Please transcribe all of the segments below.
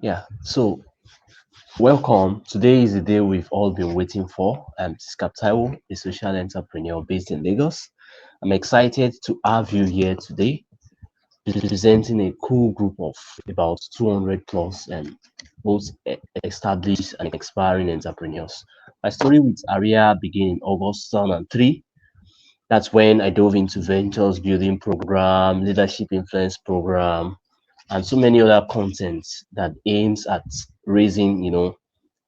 Yeah, so welcome. Today is the day we've all been waiting for. I'm Taiwo, a social entrepreneur based in Lagos. I'm excited to have you here today, presenting a cool group of about 200 plus and both established and expiring entrepreneurs. My story with Ariya began in August 2003. That's when I dove into ventures building program, leadership influence program, and so many other contents that aims at raising,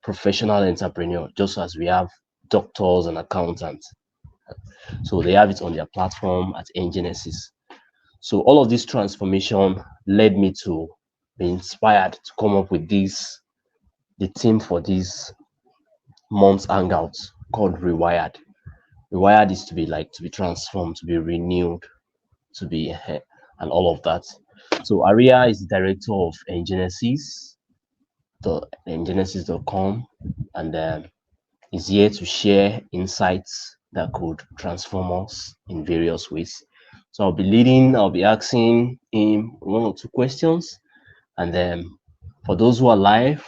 professional entrepreneur, just as we have doctors and accountants. So they have it on their platform at Ngenesis. So all of this transformation led me to be inspired to come up with the theme for this month's hangout called Rewired. Rewired is to be transformed, to be renewed, to be and all of that. So Ariya is the director of Ngenesis, the ngenesis.com, and is here to share insights that could transform us in various ways. So I'll be asking him one or two questions. And then for those who are live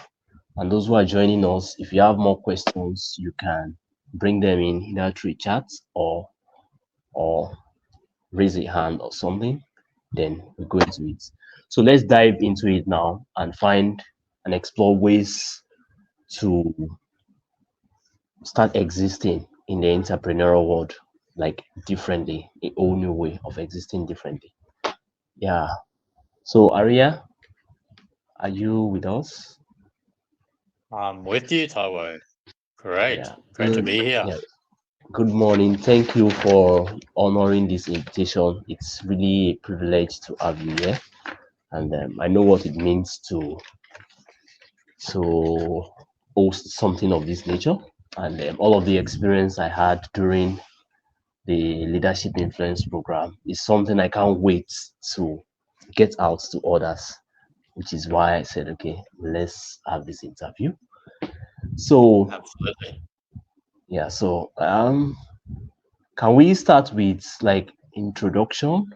and those who are joining us, if you have more questions, you can bring them in either through chat or raise a hand or something. Then we go into it. So let's dive into it now and find and explore ways to start existing in the entrepreneurial world like differently, a whole new way of existing differently. Yeah. So Aria, are you with us? I'm with you, Taiwo. Great. Yeah. Great to be here. Yeah. Good morning. Thank you for honoring this invitation. It's really a privilege to have you here, and I know what it means to host something of this nature, and all of the experience I had during the leadership influence program is something I can't wait to get out to others, which is why I said, okay, let's have this interview. So, Absolutely. yeah, can we start with like introduction?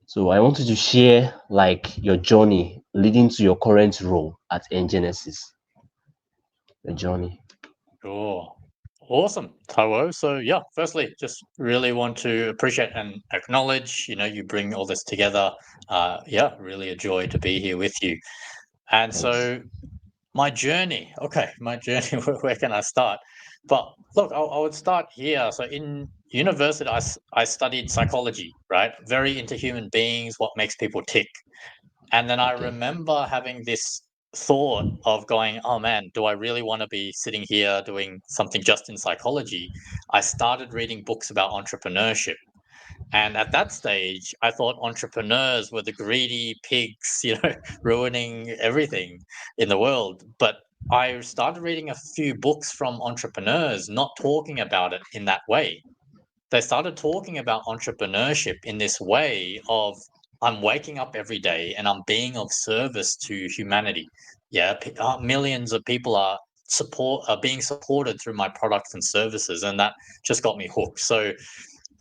So, I wanted to share like your journey leading to your current role at Ngenesis, your journey. Sure. Awesome, Taiwo. So yeah, firstly, just really want to appreciate and acknowledge, you bring all this together. Yeah, really a joy to be here with you. And Thanks. so my journey, okay, my journey, where can I start? But look, I would start here. So in university, I studied psychology, right? Very into human beings, what makes people tick. And then I Okay. remember having this thought of going, oh man, do I really want to be sitting here doing something just in psychology? I started reading books about entrepreneurship. And at that stage, I thought entrepreneurs were the greedy pigs, ruining everything in the world. But I started reading a few books from entrepreneurs, not talking about it in that way. They started talking about entrepreneurship in this way of I'm waking up every day and I'm being of service to humanity. Yeah, millions of people are being supported through my products and services, and that just got me hooked. So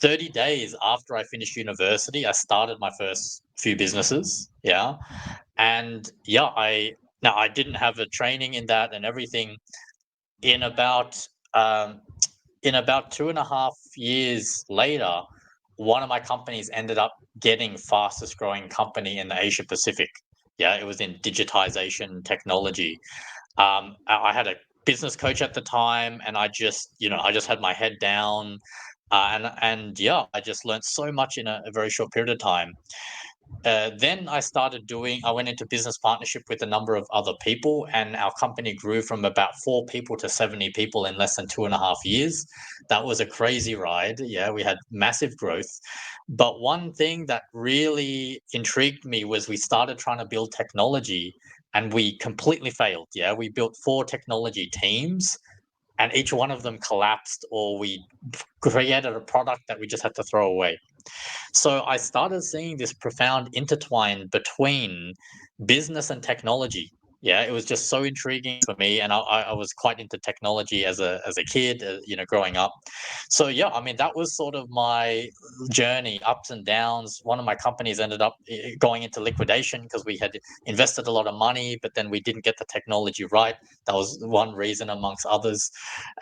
30 days after I finished university, I started my first few businesses. Yeah. And yeah, I didn't have a training in that and everything. In about um, in about 2.5 years later, one of my companies ended up getting fastest growing company in the Asia Pacific. Yeah, it was in digitization technology. I had a business coach at the time, and I just had my head down, and yeah, I just learned so much in a very short period of time. Then I went into business partnership with a number of other people, and our company grew from about 4 people to 70 people in less than 2.5 years. That was a crazy ride. Yeah, we had massive growth. But one thing that really intrigued me was we started trying to build technology and we completely failed. Yeah, we built 4 technology teams and each one of them collapsed, or we created a product that we just had to throw away. So I started seeing this profound intertwine between business and technology. Yeah, it was just so intriguing for me, and I was quite into technology as a kid, growing up. So yeah, I mean that was sort of my journey, ups and downs. One of my companies ended up going into liquidation because we had invested a lot of money, but then we didn't get the technology right. That was one reason amongst others.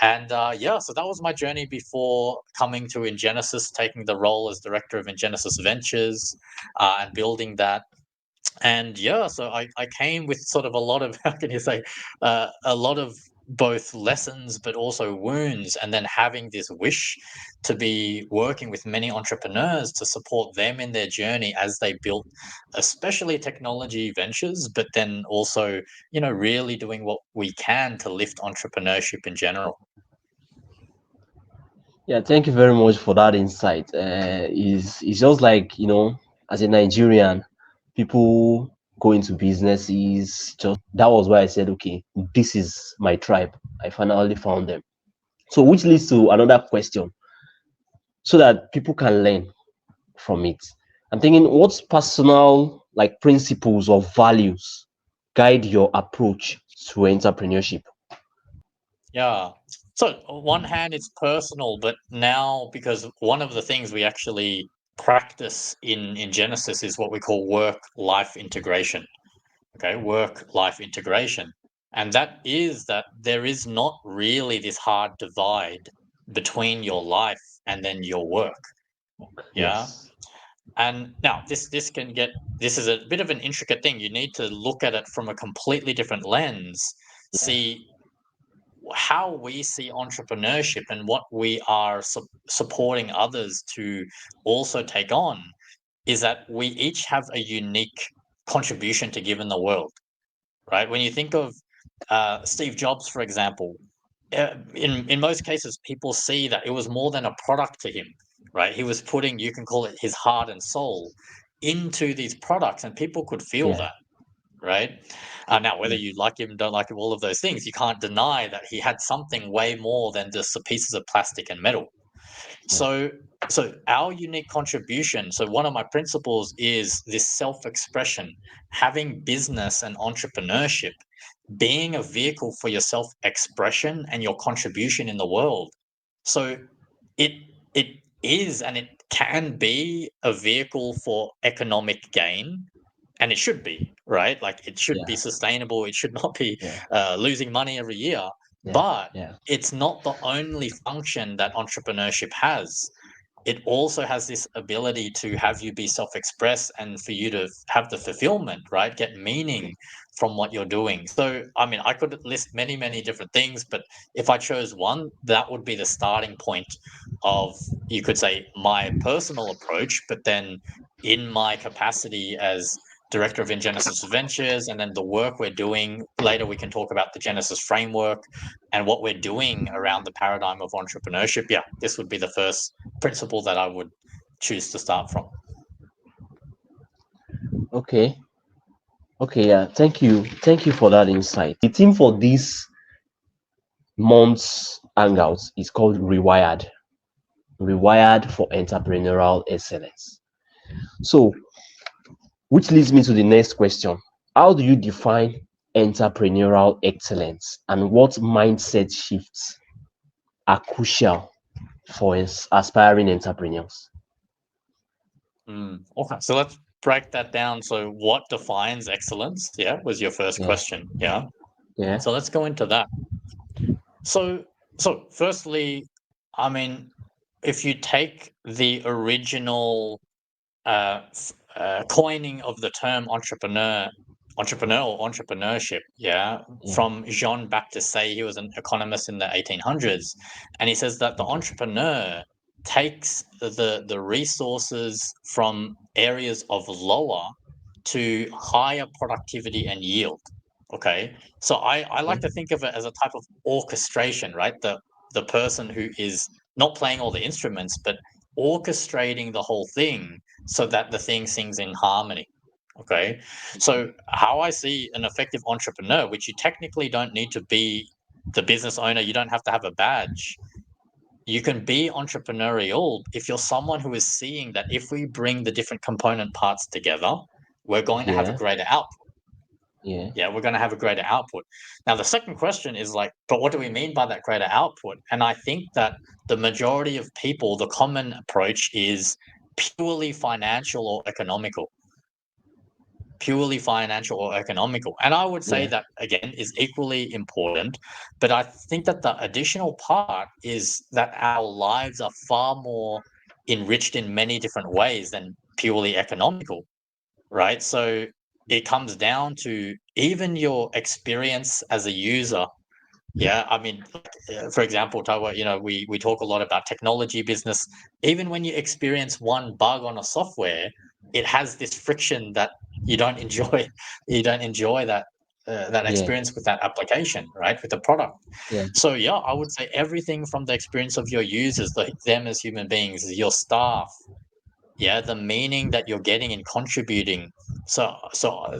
And yeah, so that was my journey before coming to Ingenesis, taking the role as director of Ingenesis Ventures, and building that. And yeah, so I came with sort of a lot of how can you say, a lot of both lessons but also wounds, and then having this wish to be working with many entrepreneurs to support them in their journey as they built especially technology ventures, but then also really doing what we can to lift entrepreneurship in general. Yeah, thank you very much for that insight. It's just like, as a Nigerian, people go into businesses. Just that was why I said, okay, this is my tribe. I finally found them. So, which leads to another question, so that people can learn from it. I'm thinking, what personal like principles or values guide your approach to entrepreneurship? Yeah. So on one hand, it's personal, but now because one of the things we actually practice in Genesis is what we call work-life integration. Okay, work-life integration, and that is that there is not really this hard divide between your life and then your work. Yeah. Yes. And now this is a bit of an intricate thing. You need to look at it from a completely different lens, Yeah. see how we see entrepreneurship and what we are supporting others to also take on is that we each have a unique contribution to give in the world, right? When you think of Steve Jobs, for example, in most cases, people see that it was more than a product to him, right? He was putting, you can call it his heart and soul into these products, and people could feel Yeah. that, right? Now, whether Yeah. you like him, don't like him, all of those things, you can't deny that he had something way more than just the pieces of plastic and metal. Yeah. So, so our unique contribution. So, one of my principles is this self-expression, having business and entrepreneurship, being a vehicle for your self-expression and your contribution in the world. So, it it is and it can be a vehicle for economic gain, and it should be, right? Like it should be Yeah. sustainable. It should not be Yeah. losing money every year. Yeah. But Yeah. it's not the only function that entrepreneurship has. It also has this ability to have you be self-expressed and for you to have the fulfillment, right? Get meaning from what you're doing. So, I mean, I could list many, many different things, but if I chose one, that would be the starting point of, you could say, my personal approach, but then in my capacity as director of Genesis Ventures, and then the work we're doing later, we can talk about the Genesis framework and what we're doing around the paradigm of entrepreneurship. Yeah, this would be the first principle that I would choose to start from. Okay. Okay. Yeah. Thank you. Thank you for that insight. The theme for this month's hangouts is called Rewired. Rewired for entrepreneurial excellence. So, which leads me to the next question. How do you define entrepreneurial excellence, and what mindset shifts are crucial for aspiring entrepreneurs? Okay, so let's break that down. So, what defines excellence? Yeah, was your first Yeah. question. Yeah. Yeah. So let's go into that. So, so firstly, I mean, if you take the original coining of the term entrepreneur or entrepreneurship, yeah, Yeah. from Jean Baptiste Say, he was an economist in the 1800s, and he says that the Okay. entrepreneur takes the resources from areas of lower to higher productivity and yield. Okay, so I like Okay. to think of it as a type of orchestration, right? The person who is not playing all the instruments, but orchestrating the whole thing so that the thing sings in harmony. Okay. So, how I see an effective entrepreneur, which you technically don't need to be the business owner, you don't have to have a badge. You can be entrepreneurial if you're someone who is seeing that if we bring the different component parts together, we're going to have a Yeah. greater output. Yeah. Yeah, we're going to have a greater output. Now, the second question is like, but what do we mean by that greater output? And I think that the majority of people, the common approach is purely financial or economical. Purely financial or economical. And I would say Yeah. that, again, is equally important. But I think that the additional part is that our lives are far more enriched in many different ways than purely economical, right? So it comes down to even your experience as a user. Yeah, I mean, like, for example, Tawa, we talk a lot about technology business. Even when you experience one bug on a software, it has this friction that you don't enjoy. You don't enjoy that Yeah. experience with that application, right? With the product. Yeah. So yeah, I would say everything from the experience of your users, them as human beings, your staff, yeah, the meaning that you're getting and contributing. So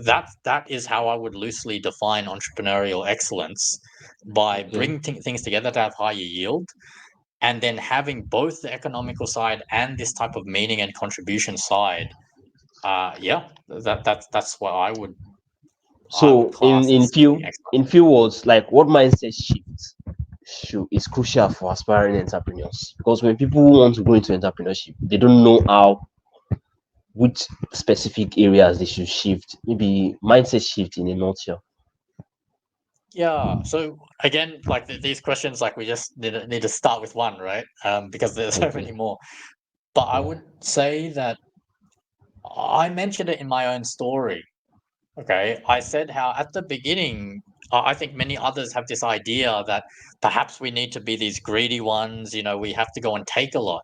that is how I would loosely define entrepreneurial excellence, by Okay. bringing things together to have higher yield, and then having both the economical side and this type of meaning and contribution side. Yeah, that's what I would So class as being excellent. in few words, like what mindset shift is crucial for aspiring entrepreneurs, because when people want to go into entrepreneurship, they don't know how, which specific areas they should shift. Maybe mindset shift in a nutshell. Yeah. So again, like these questions, like we just need to start with one, right? Because there's so Okay. many more. But I Yeah. would say that I mentioned it in my own story. Okay. I said how at the beginning, I think many others have this idea that perhaps we need to be these greedy ones, we have to go and take a lot.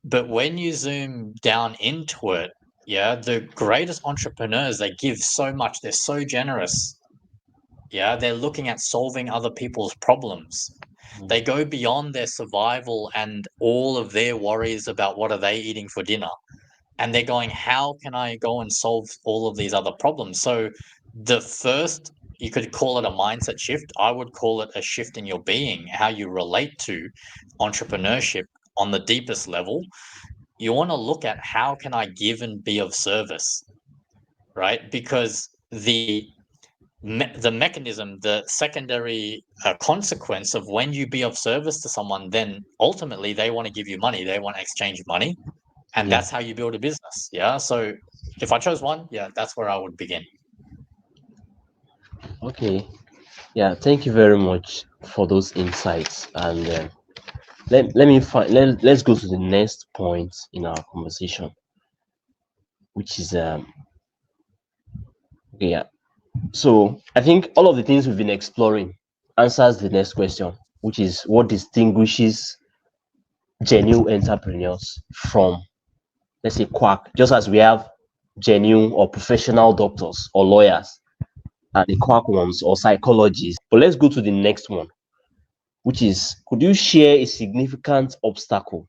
But when you zoom down into it, yeah, the greatest entrepreneurs, they give so much, they're so generous. Yeah, they're looking at solving other people's problems. They Mm. go beyond their survival and all of their worries about what are they eating for dinner, and they're going, how can I go and solve all of these other problems? So the first, you could call it a mindset shift. I would call it a shift in your being, how you relate to entrepreneurship on the deepest level. You want to look at, how can I give and be of service, right? Because the mechanism, the secondary consequence of when you be of service to someone, then ultimately they want to give you money, they want to exchange money, and Yeah. that's how you build a business. Yeah. So if I chose one, yeah, that's where I would begin. Okay. Yeah. Thank you very much for those insights. And let me find. Let's go to the next point in our conversation, which is okay. Yeah. So I think all of the things we've been exploring answers the next question, which is what distinguishes genuine entrepreneurs from, let's say, quack. Just as we have genuine or professional doctors or lawyers, and the quack ones or psychologists. But let's go to the next one, which is, could you share a significant obstacle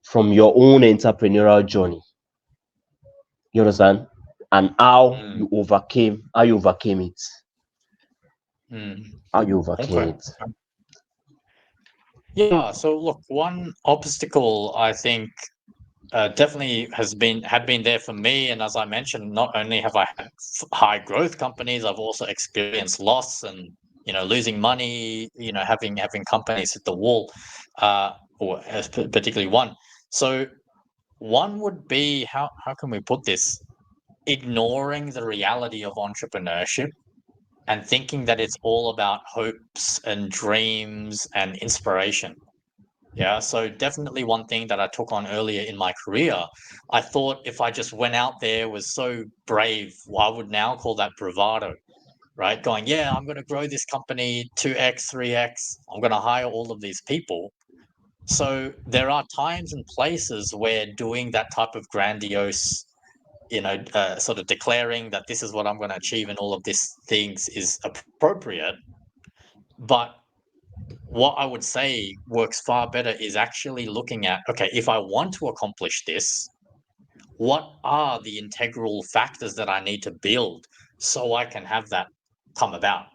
from your own entrepreneurial journey? You understand? And Mm, how you overcame it. mm. How you overcame Okay. it. Yeah. So look, one obstacle I think definitely had been there for me, and as I mentioned, not only have I had high growth companies, I've also experienced loss and losing money. Having companies hit the wall, particularly one. So one would be, how can we put this? Ignoring the reality of entrepreneurship and thinking that it's all about hopes and dreams and inspiration. Yeah, so definitely one thing that I took on earlier in my career, I thought if I just went out there, was so brave, well, I would now call that bravado, right? Going, yeah, I'm going to grow this company 2x, 3x, I'm going to hire all of these people. So there are times and places where doing that type of grandiose, sort of declaring that this is what I'm going to achieve and all of these things is appropriate. But what I would say works far better is actually looking at, okay, if I want to accomplish this, what are the integral factors that I need to build so I can have that come about,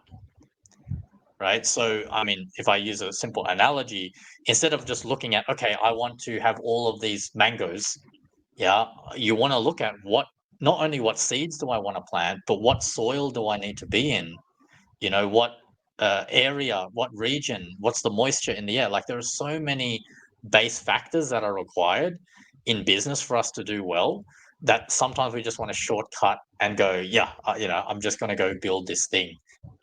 right? So, I mean, if I use a simple analogy, instead of just looking at, okay, I want to have all of these mangoes, yeah, you want to look at what not only what seeds do I want to plant, but what soil do I need to be in? What area, what region, what's the moisture in the air? Like there are so many base factors that are required in business for us to do well that sometimes we just want to shortcut and go, yeah, I'm just going to go build this thing.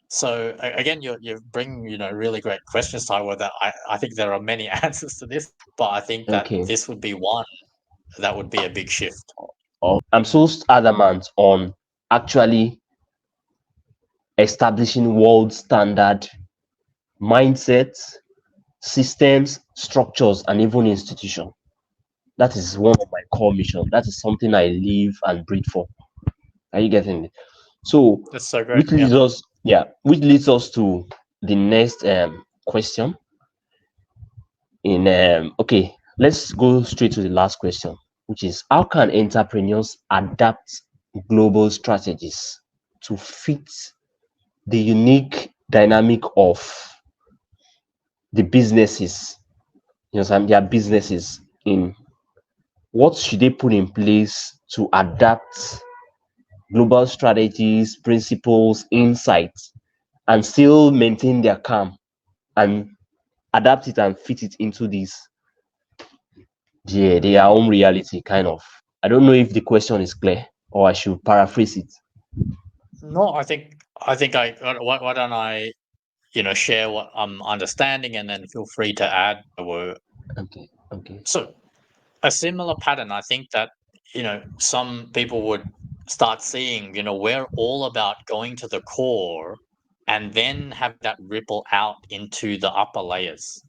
So again, you bring really great questions, Taiwo. That I think there are many answers to this, but I think that Okay. this would be one that would be a big shift. I'm so adamant on actually establishing world standard mindsets, systems, structures, and even institution. That is one of my core missions. That is something I live and breathe for. Are you getting it? So, That's so great. which Yeah. leads us, yeah, which leads us to the next question. Okay, let's go straight to the last question, which is how can entrepreneurs adapt global strategies to fit the unique dynamic of the businesses, their businesses in what should they put in place to adapt global strategies, principles, insights, and still maintain their calm and adapt it and fit it into their own reality, kind of. I don't know if the question is clear or I should paraphrase it. No, I think why don't I share what I'm understanding, and then feel free to add. Okay, okay. So a similar pattern, I think that some people would start seeing. We're all about going to the core, and then having that ripple out into the upper layers.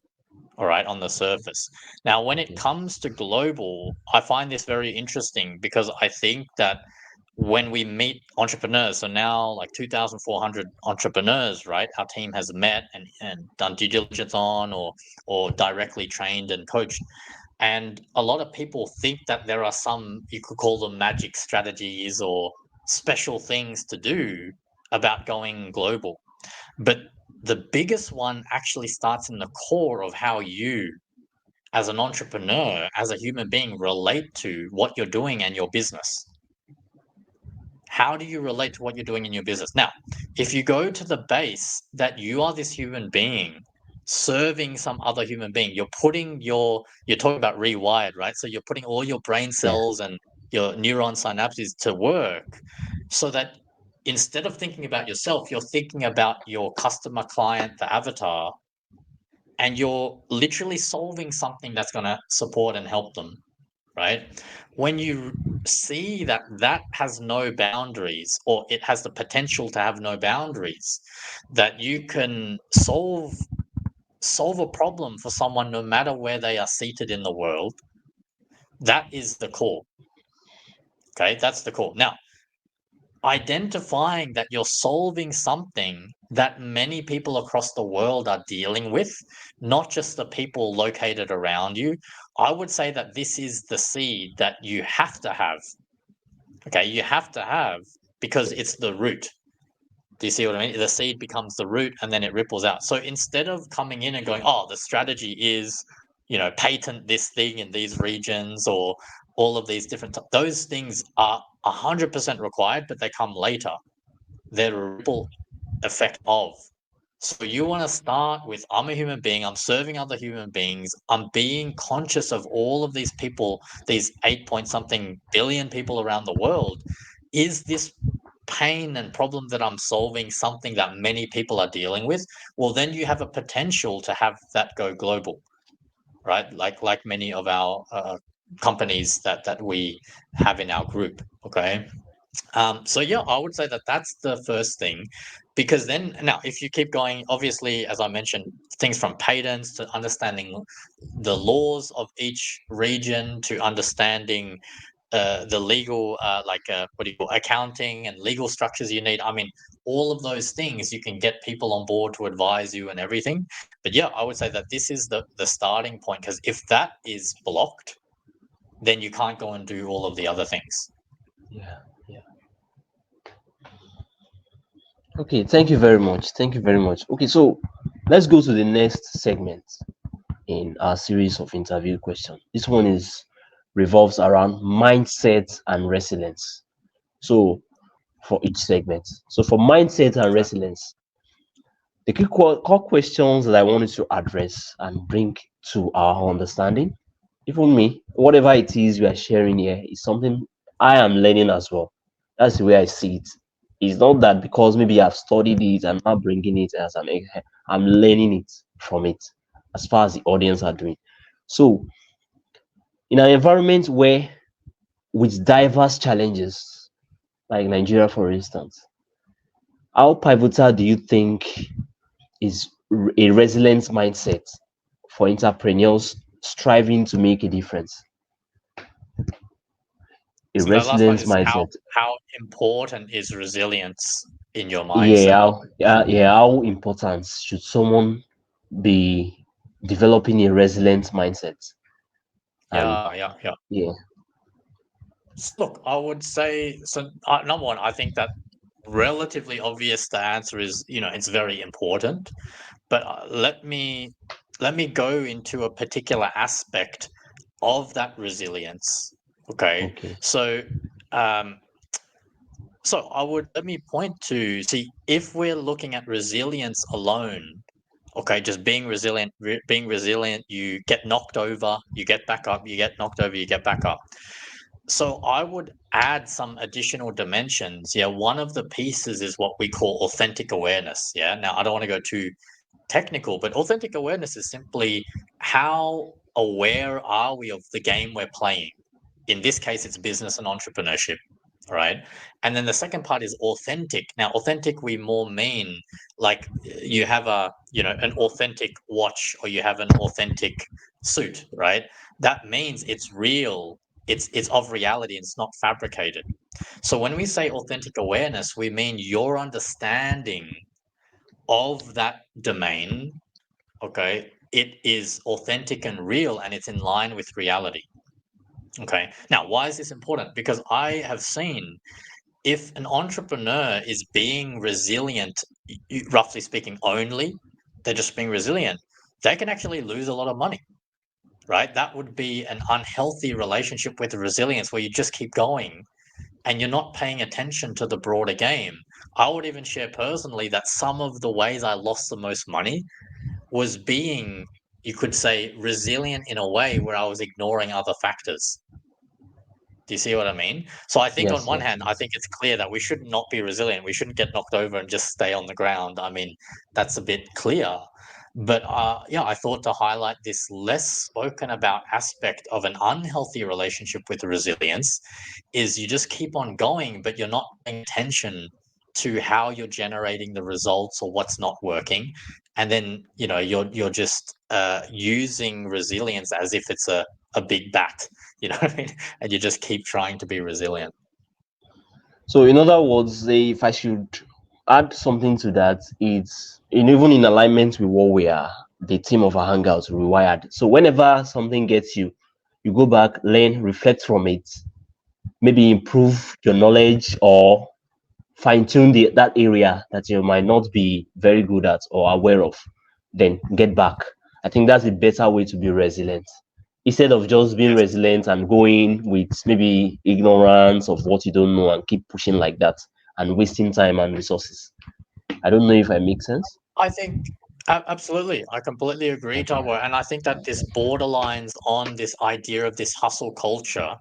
All right, on the surface. Now, when it Okay. comes to global, I find this very interesting because I think that when we meet entrepreneurs, so now like 2,400 entrepreneurs, right? Our team has met and done due diligence on, or directly trained and coached. And a lot of people think that there are some, you could call them magic strategies or special things to do about going global. But the biggest one actually starts in the core of how you, as an entrepreneur, as a human being, relate to what you're doing and your business. How do you relate to what you're doing in your business? Now, if you go to the base that you are this human being serving some other human being, you're talking about rewired, right? So you're putting all your brain Yeah. cells and your neuron synapses to work so that instead of thinking about yourself, you're thinking about your customer, client, the avatar, and you're literally solving something that's going to support and help them, right? When you see that that has no boundaries, or it has the potential to have no boundaries, that you can solve a problem for someone no matter where they are seated in the world, that is the core. Okay, that's the core. Now, identifying that you're solving something that many people across the world are dealing with, not just the people located around you, I would say that this is the seed that you have to have. Okay, you have to have, because it's the root. Do you see what I mean? The seed becomes the root and then it ripples out. So instead of coming in and going, oh, the strategy is, patent this thing in these regions, or all of these different, those things are 100% required, but they come later. They're a ripple effect of. So you want to start with, I'm a human being, I'm serving other human beings, I'm being conscious of all of these people, these 8 point something billion people around the world. Is this pain and problem that I'm solving something that many people are dealing with? Well, then you have a potential to have that go global, right? Like many of our companies that we have in our group. Okay. So yeah, I would say that that's the first thing, because then now if you keep going, obviously, as I mentioned, things from patents to understanding the laws of each region to understanding the legal, what do you call, accounting and legal structures you need. I mean, all of those things you can get people on board to advise you and everything. But yeah, I would say that this is the starting point, because if that is blocked, then you can't go and do all of the other things. Yeah. Yeah. Okay, thank you very much. Thank you very much. Okay, so let's go to the next segment in our series of interview questions. This one is revolves around mindset and resilience. So for each segment. So for mindset and Okay. resilience, the key core questions that I wanted to address and bring to our understanding, even me, whatever it is we are sharing here is something I am learning as well. That's the way I see it. It's not that because maybe I've studied it and now bringing it as I'm learning it from it as far as the audience are doing. So in an environment where with diverse challenges, like Nigeria, for instance, how pivotal do you think is a resilient mindset for entrepreneurs striving to make a difference? A So the last part resilient is mindset. how important is resilience in your Yeah, mindset? how important should someone be developing a resilient mindset? And Yeah. yeah, Look, I would say so. Number one, I think that relatively obvious. The answer is, it's very important. But let me go into a particular aspect of that resilience. Okay, okay, so um, I would let me point to see if we're looking at resilience alone. Okay, just being resilient. You get knocked over, you get back up. You get knocked over, you get back up. So I would add some additional dimensions. Yeah, one of the pieces is what we call authentic awareness. Yeah. Now I don't want to go too technical, but authentic awareness is simply how aware are we of the game we're playing? In this case, it's business and entrepreneurship, right? And then the second part is authentic. Now, authentic, we more mean like you have an authentic watch or you have an authentic suit, right? That means it's real. It's of reality. It's not fabricated. So when we say authentic awareness, we mean your understanding of that domain, okay, it is authentic and real and it's in line with reality. Okay. Now, why is this important? Because I have seen if an entrepreneur is being resilient, roughly speaking, only, they're just being resilient, they can actually lose a lot of money, right? That would be an unhealthy relationship with resilience where you just keep going and you're not paying attention to the broader game. I would even share personally that some of the ways I lost the most money was being, you could say, resilient in a way where I was ignoring other factors. Do you see what I mean? So I think on yes, one yes, hand, I yes. think it's clear that we should not be resilient. We shouldn't get knocked over and just stay on the ground. I mean, that's a bit clear. But yeah, I thought to highlight this less spoken about aspect of an unhealthy relationship with resilience is you just keep on going, but you're not paying attention to how you're generating the results or what's not working. And then, you're just using resilience as if it's a big bat, you know what I mean? And you just keep trying to be resilient. So in other words, if I should add something to that, it's even in alignment with what we are, the team of our hangouts rewired. So whenever something gets you, you go back, learn, reflect from it, maybe improve your knowledge or fine tune that area that you might not be very good at or aware of, then get back. I think that's a better way to be resilient. Instead of just being Yes. resilient and going with maybe ignorance of what you don't know and keep pushing like that and wasting time and resources. I don't know if I make sense. I think absolutely. I completely agree, Okay. Tabo. And I think that this borderlines on this idea of this hustle culture,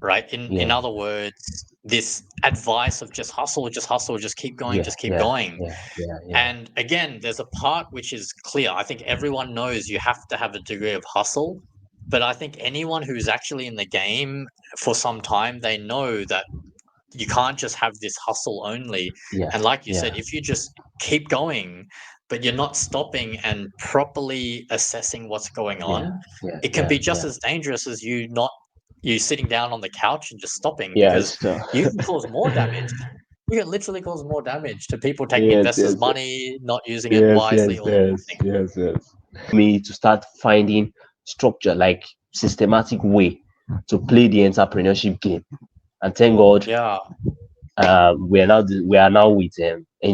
right? In Yeah. other words, this advice of just hustle, Yeah. just keep Yeah. going. Yeah. Yeah. Yeah. And again, there's a part which is clear. I think everyone knows you have to have a degree of hustle. But I think anyone who's actually in the game for some time, they know that you can't just have this hustle only. Yeah. And like you Yeah. said, if you just keep going, but you're not stopping and properly assessing what's going Yeah. on, Yeah. it can Yeah. be just Yeah. as dangerous as you sitting down on the couch and just stopping Yeah. because It's true. you can cause more damage. You can literally cause more damage to people taking Yes. investors' Yes. money, not using it Yes. wisely, Yes. all of Yes. these things. Yes. Yes. Me to start finding structure, like systematic way to play the entrepreneurship game. And thank God, Yeah, we are now with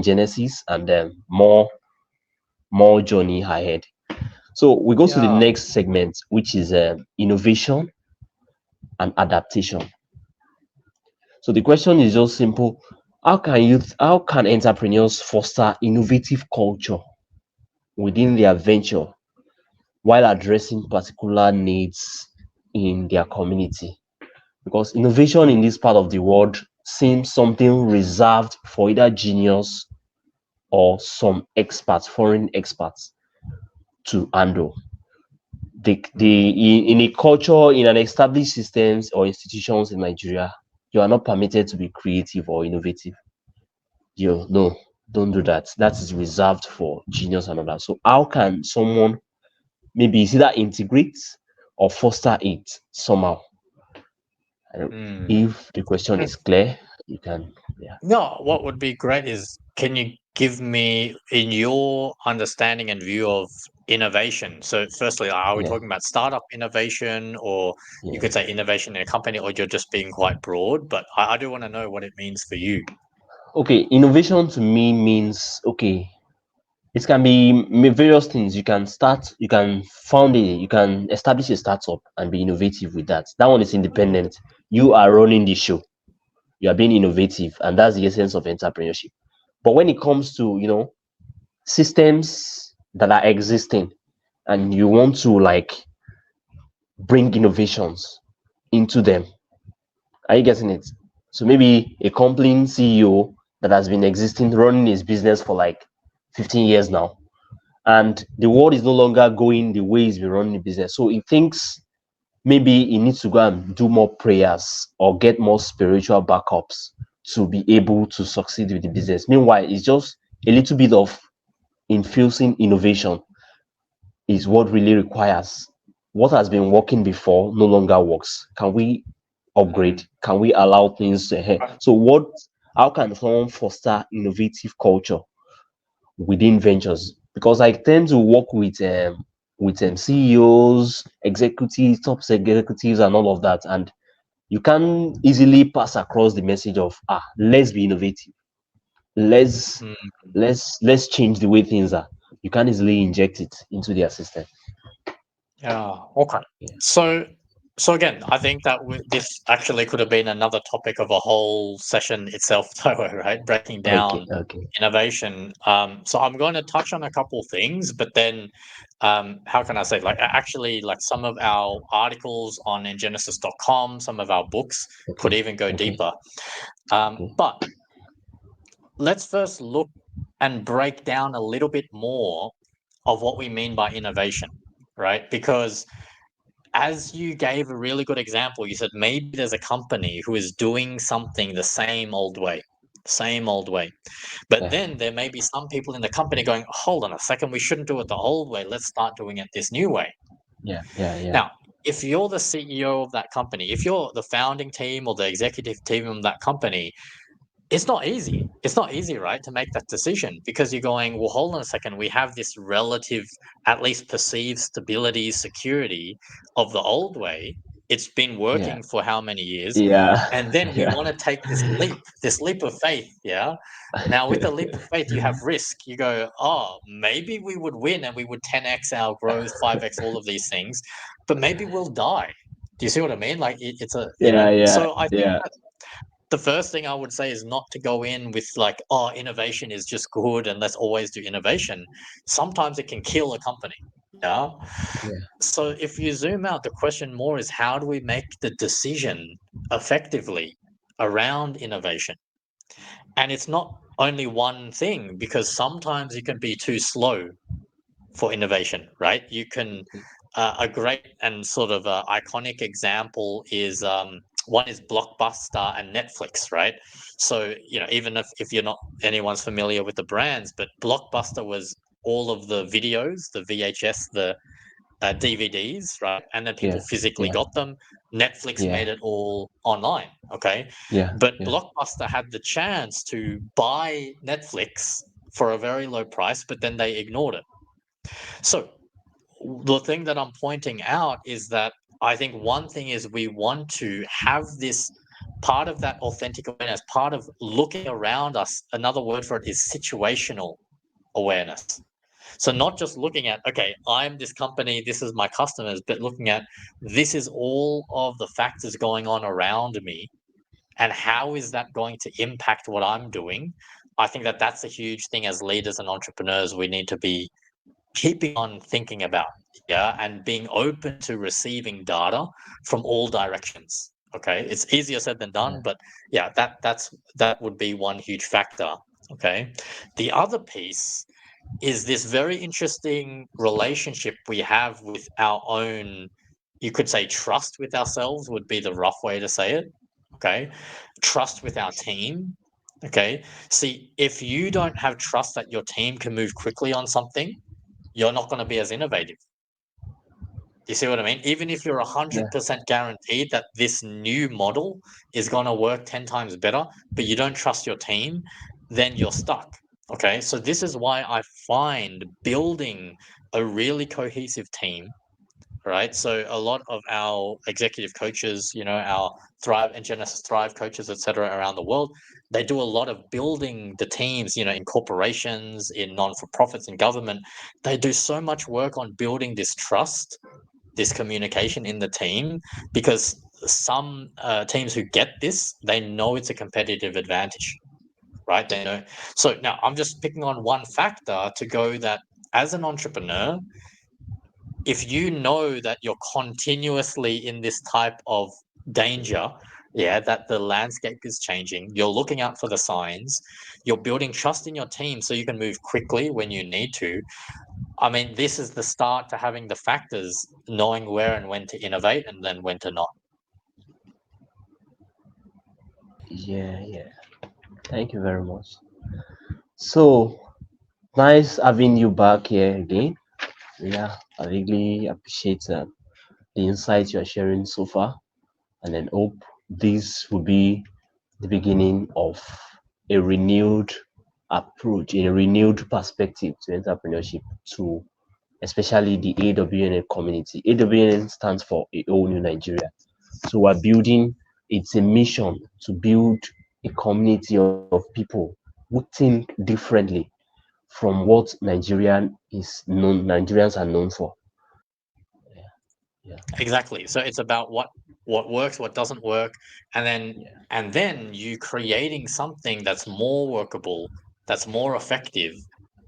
Genesis and more journey ahead. So we go to the yeah. next segment, which is innovation and adaptation. So the question is just simple. How can entrepreneurs foster innovative culture within their venture while addressing particular needs in their community? Because innovation in this part of the world seems something reserved for either genius or some experts, foreign experts, to handle. In a culture, in an established systems or institutions in Nigeria, you are not permitted to be creative or innovative. You no, don't do that. That is reserved for genius and others. So how can someone maybe it's either integrate or foster it somehow? Mm. If the question is clear, you can, yeah. No, what would be great is, can you give me, in your understanding and view of innovation? So, firstly, are we Yeah, talking about startup innovation, or you yeah. could say innovation in a company, or you're just being quite broad? But I do want to know what it means for you. Okay, innovation to me means okay. It can be various things. You can you can establish a startup and be innovative with that. That one is independent. You are running the show. You are being innovative, and that's the essence of entrepreneurship. But when it comes to systems that are existing, and you want to like bring innovations into them, are you getting it? So maybe a company CEO that has been existing, running his business for like 15 years now, and the world is no longer going the way he's been running the business. So he thinks maybe he needs to go and do more prayers or get more spiritual backups to be able to succeed with the business. Meanwhile, it's just a little bit of infusing innovation is what really requires. What has been working before no longer works. Can we Mm. upgrade? Can we allow things to Right. so what how can someone foster innovative culture within ventures? Because I tend to work with CEOs, executives, top executives, and all of that, and you can easily pass across the message of let's be innovative, let's Mm. let's change the way things are. You can easily inject it into their system. Yeah. Okay. Yeah. So, so again, I think that this actually could have been another topic of a whole session itself, though, right? Breaking Okay. down Okay. innovation. So I'm going to touch on a couple things, but then, how can I say? Like, actually, like some of our articles on ingenesis.com, some of our books could Okay. even go Okay. deeper. Okay. But let's first look and break down a little bit more of what we mean by innovation, right? Because as you gave a really good example, you said maybe there's a company who is doing something the same old way, same old way. But Yeah. then there may be some people in the company going, hold on a second, we shouldn't do it the old way. Let's start doing it this new way. Yeah. Yeah. Yeah. Now, if you're the CEO of that company, if you're the founding team or the executive team of that company, it's not easy. It's not easy, right, to make that decision, because you're going, well, hold on a second. We have this relative, at least perceived stability, security of the old way. It's been Yeah. working for how many years? Yeah. And then we Yeah. want to take this leap of faith. Yeah. Now, with the leap of faith, you have risk. You go, oh, maybe we would win and we would 10x our growth, 5x all of these things, but maybe we'll die. Do you see what I mean? Like it's a, Yeah. Yeah. so I think Yeah. the first thing I would say is not to go in with like, oh, innovation is just good and let's always do innovation. Sometimes it can kill a company. Yeah. Yeah. So if you zoom out, the question more is how do we make the decision effectively around innovation? And it's not only one thing, because sometimes you can be too slow for innovation, right? You can a great and sort of iconic example is one is Blockbuster and Netflix, right? So even if you're not anyone's familiar with the brands, but Blockbuster was all of the videos, the VHS, the DVDs, right? And then people Yeah. physically Yeah. got them. Netflix Yeah. made it all online, okay? Yeah. But Yeah. Blockbuster had the chance to buy Netflix for a very low price, but then they ignored it. So the thing that I'm pointing out is that I think one thing is we want to have this part of that authentic awareness, part of looking around us. Another word for it is situational awareness. So not just looking at, okay, I'm this company, this is my customers, but looking at this is all of the factors going on around me, and how is that going to impact what I'm doing? I think that that's a huge thing as leaders and entrepreneurs we need to be keeping on thinking about, yeah, and being open to receiving data from all directions. Okay, it's easier said than done, yeah, but yeah, that would be one huge factor. Okay, the other piece is this very interesting relationship we have with our own, you could say trust with ourselves would be the rough way to say it. Okay, trust with our team. Okay, see, if you don't have trust that your team can move quickly on something, you're not going to be as innovative. You see what I mean? Even if you're yeah, 100% guaranteed that this new model is going to work 10 times better, but you don't trust your team, then you're stuck. Okay. So, this is why I find building a really cohesive team, right? So, a lot of our executive coaches, our Thrive and Genesis Thrive coaches, etc., around the world, they do a lot of building the teams, in corporations, in non for profits, in government. They do so much work on building this trust, this communication in the team, because some teams who get this, they know it's a competitive advantage, right? They know. So now I'm just picking on one factor to go that as an entrepreneur, if you know that you're continuously in this type of danger, yeah, that the landscape is changing, you're looking out for the signs, you're building trust in your team so you can move quickly when you need to. I mean, this is the start to having the factors, knowing where and when to innovate and then when to not. yeah, yeah. Thank you very much. So nice having you back here again. Yeah, I really appreciate the insights you are sharing so far, and then hope this will be the beginning of a renewed approach, a renewed perspective to entrepreneurship, to especially the AWN community. AWN stands for a whole new Nigeria. So we're building, it's a mission to build a community of people who think differently from what Nigerians are known for. Yeah, yeah, Exactly. So it's about what works, what doesn't work, and then yeah, and then you creating something that's more workable, that's more effective.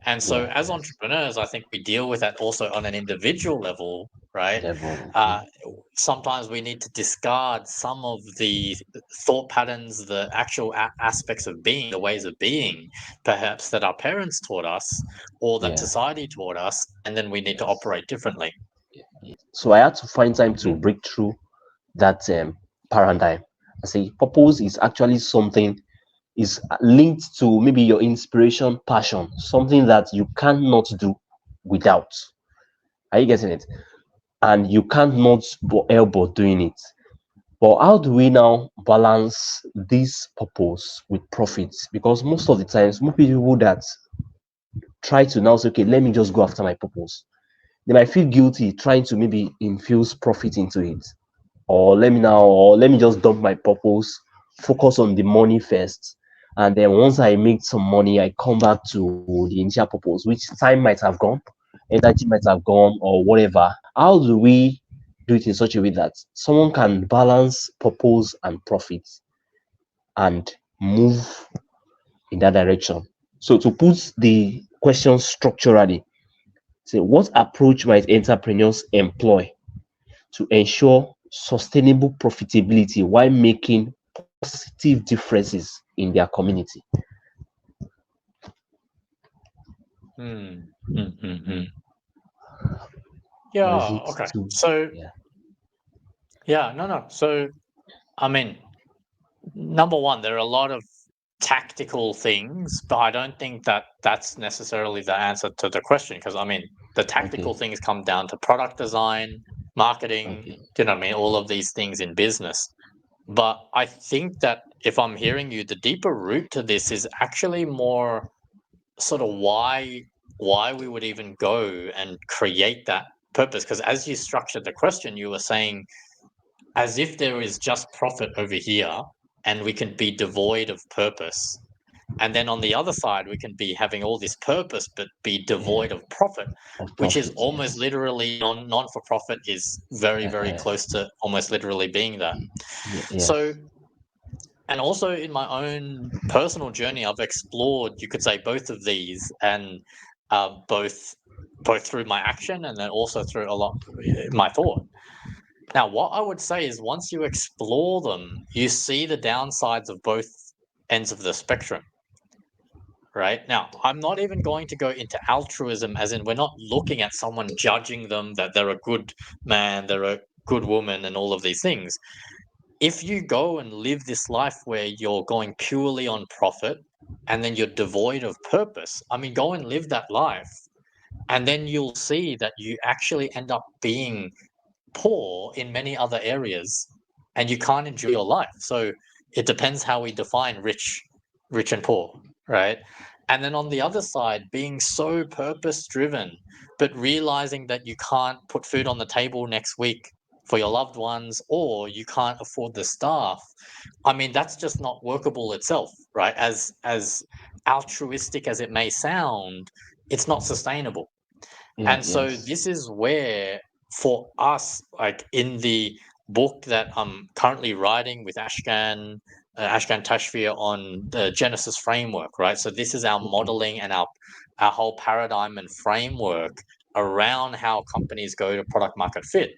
And so yeah, as yes. entrepreneurs, I think we deal with that also on an individual level, right? Level. Uh, Sometimes we need to discard some of the thought patterns, the actual aspects of being, the ways of being, perhaps that our parents taught us or that Yeah, society taught us, and then we need to yes. operate differently. So I had to find time to Mhm. break through that paradigm. I say purpose is actually something is linked to maybe your inspiration, passion, something that you cannot do without. Are you getting it? And you can't not help but doing it. But how do we now balance this purpose with profits? Because most of the times, most people that try to now say, okay, let me just go after my purpose, they might feel guilty trying to maybe infuse profit into it. Or let me just dump my purpose, focus on the money first. And then once I make some money, I come back to the initial purpose, which time might have gone, energy might have gone, or whatever. How do we do it in such a way that someone can balance purpose and profit and move in that direction? So to put the question structurally, say what approach might entrepreneurs employ to ensure sustainable profitability while making positive differences in their community? Mm, mm. Or is Yeah, it okay. too? So, Yeah. yeah, no. So, I mean, number one, there are a lot of tactical things, but I don't think that that's necessarily the answer to the question. Because, I mean, the tactical Okay. things come down to product design, marketing, Okay. you know what I mean? All of these things in business. But I think that if I'm hearing you, the deeper root to this is actually more sort of why we would even go and create that purpose. Because as you structured the question, you were saying as if there is just profit over here and we can be devoid of purpose. And then on the other side, we can be having all this purpose but be Yeah. devoid of profit, Of which is profit. almost Yes. literally non for profit is very, very Uh-huh. close to almost literally being that. Yeah, So yes. and also in my own personal journey, I've explored, you could say, both of these, and both through my action and then also through a lot my thought. Now, what I would say is once you explore them, you see the downsides of both ends of the spectrum. Right now, I'm not even going to go into altruism, as in we're not looking at someone judging them that they're a good man, they're a good woman, and all of these things. If you go and live this life where you're going purely on profit and then you're devoid of purpose, I mean, go and live that life. And then you'll see that you actually end up being poor in many other areas and you can't enjoy your life. So it depends how we define rich and poor, right? And then on the other side, being so purpose driven, but realizing that you can't put food on the table next week for your loved ones or you can't afford the staff. I mean, that's just not workable itself, right? As altruistic as it may sound, it's not sustainable. Yeah, And so yes. this is where, for us, like in the book that I'm currently writing with Ashkan Tashfir on the Genesis framework, right? So this is our Okay. modeling and our whole paradigm and framework around how companies go to product market fit.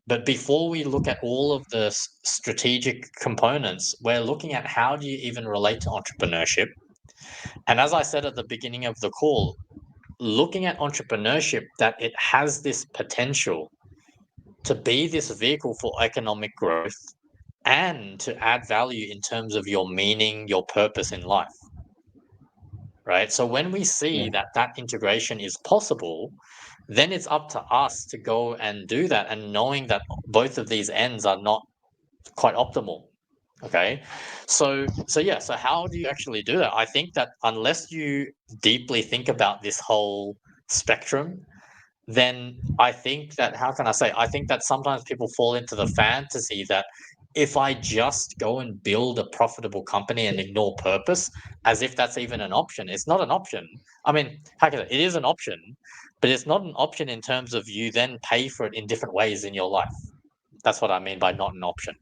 But before we look at all of the strategic components, we're looking at how do you even relate to entrepreneurship. And as I said at the beginning of the call, looking at entrepreneurship, that it has this potential to be this vehicle for economic growth and to add value in terms of your meaning, your purpose in life, right? So when we see Yeah, that that integration is possible, then it's up to us to go and do that, and knowing that both of these ends are not quite optimal. Okay. So how do you actually do that? I think that unless you deeply think about this whole spectrum, then I think that, how can I say, I think that sometimes people fall into the fantasy that if I just go and build a profitable company and ignore purpose, as if that's even an option. It's not an option. I mean, how can I, it is an option, but it's not an option in terms of you then pay for it in different ways in your life. That's what I mean by not an option.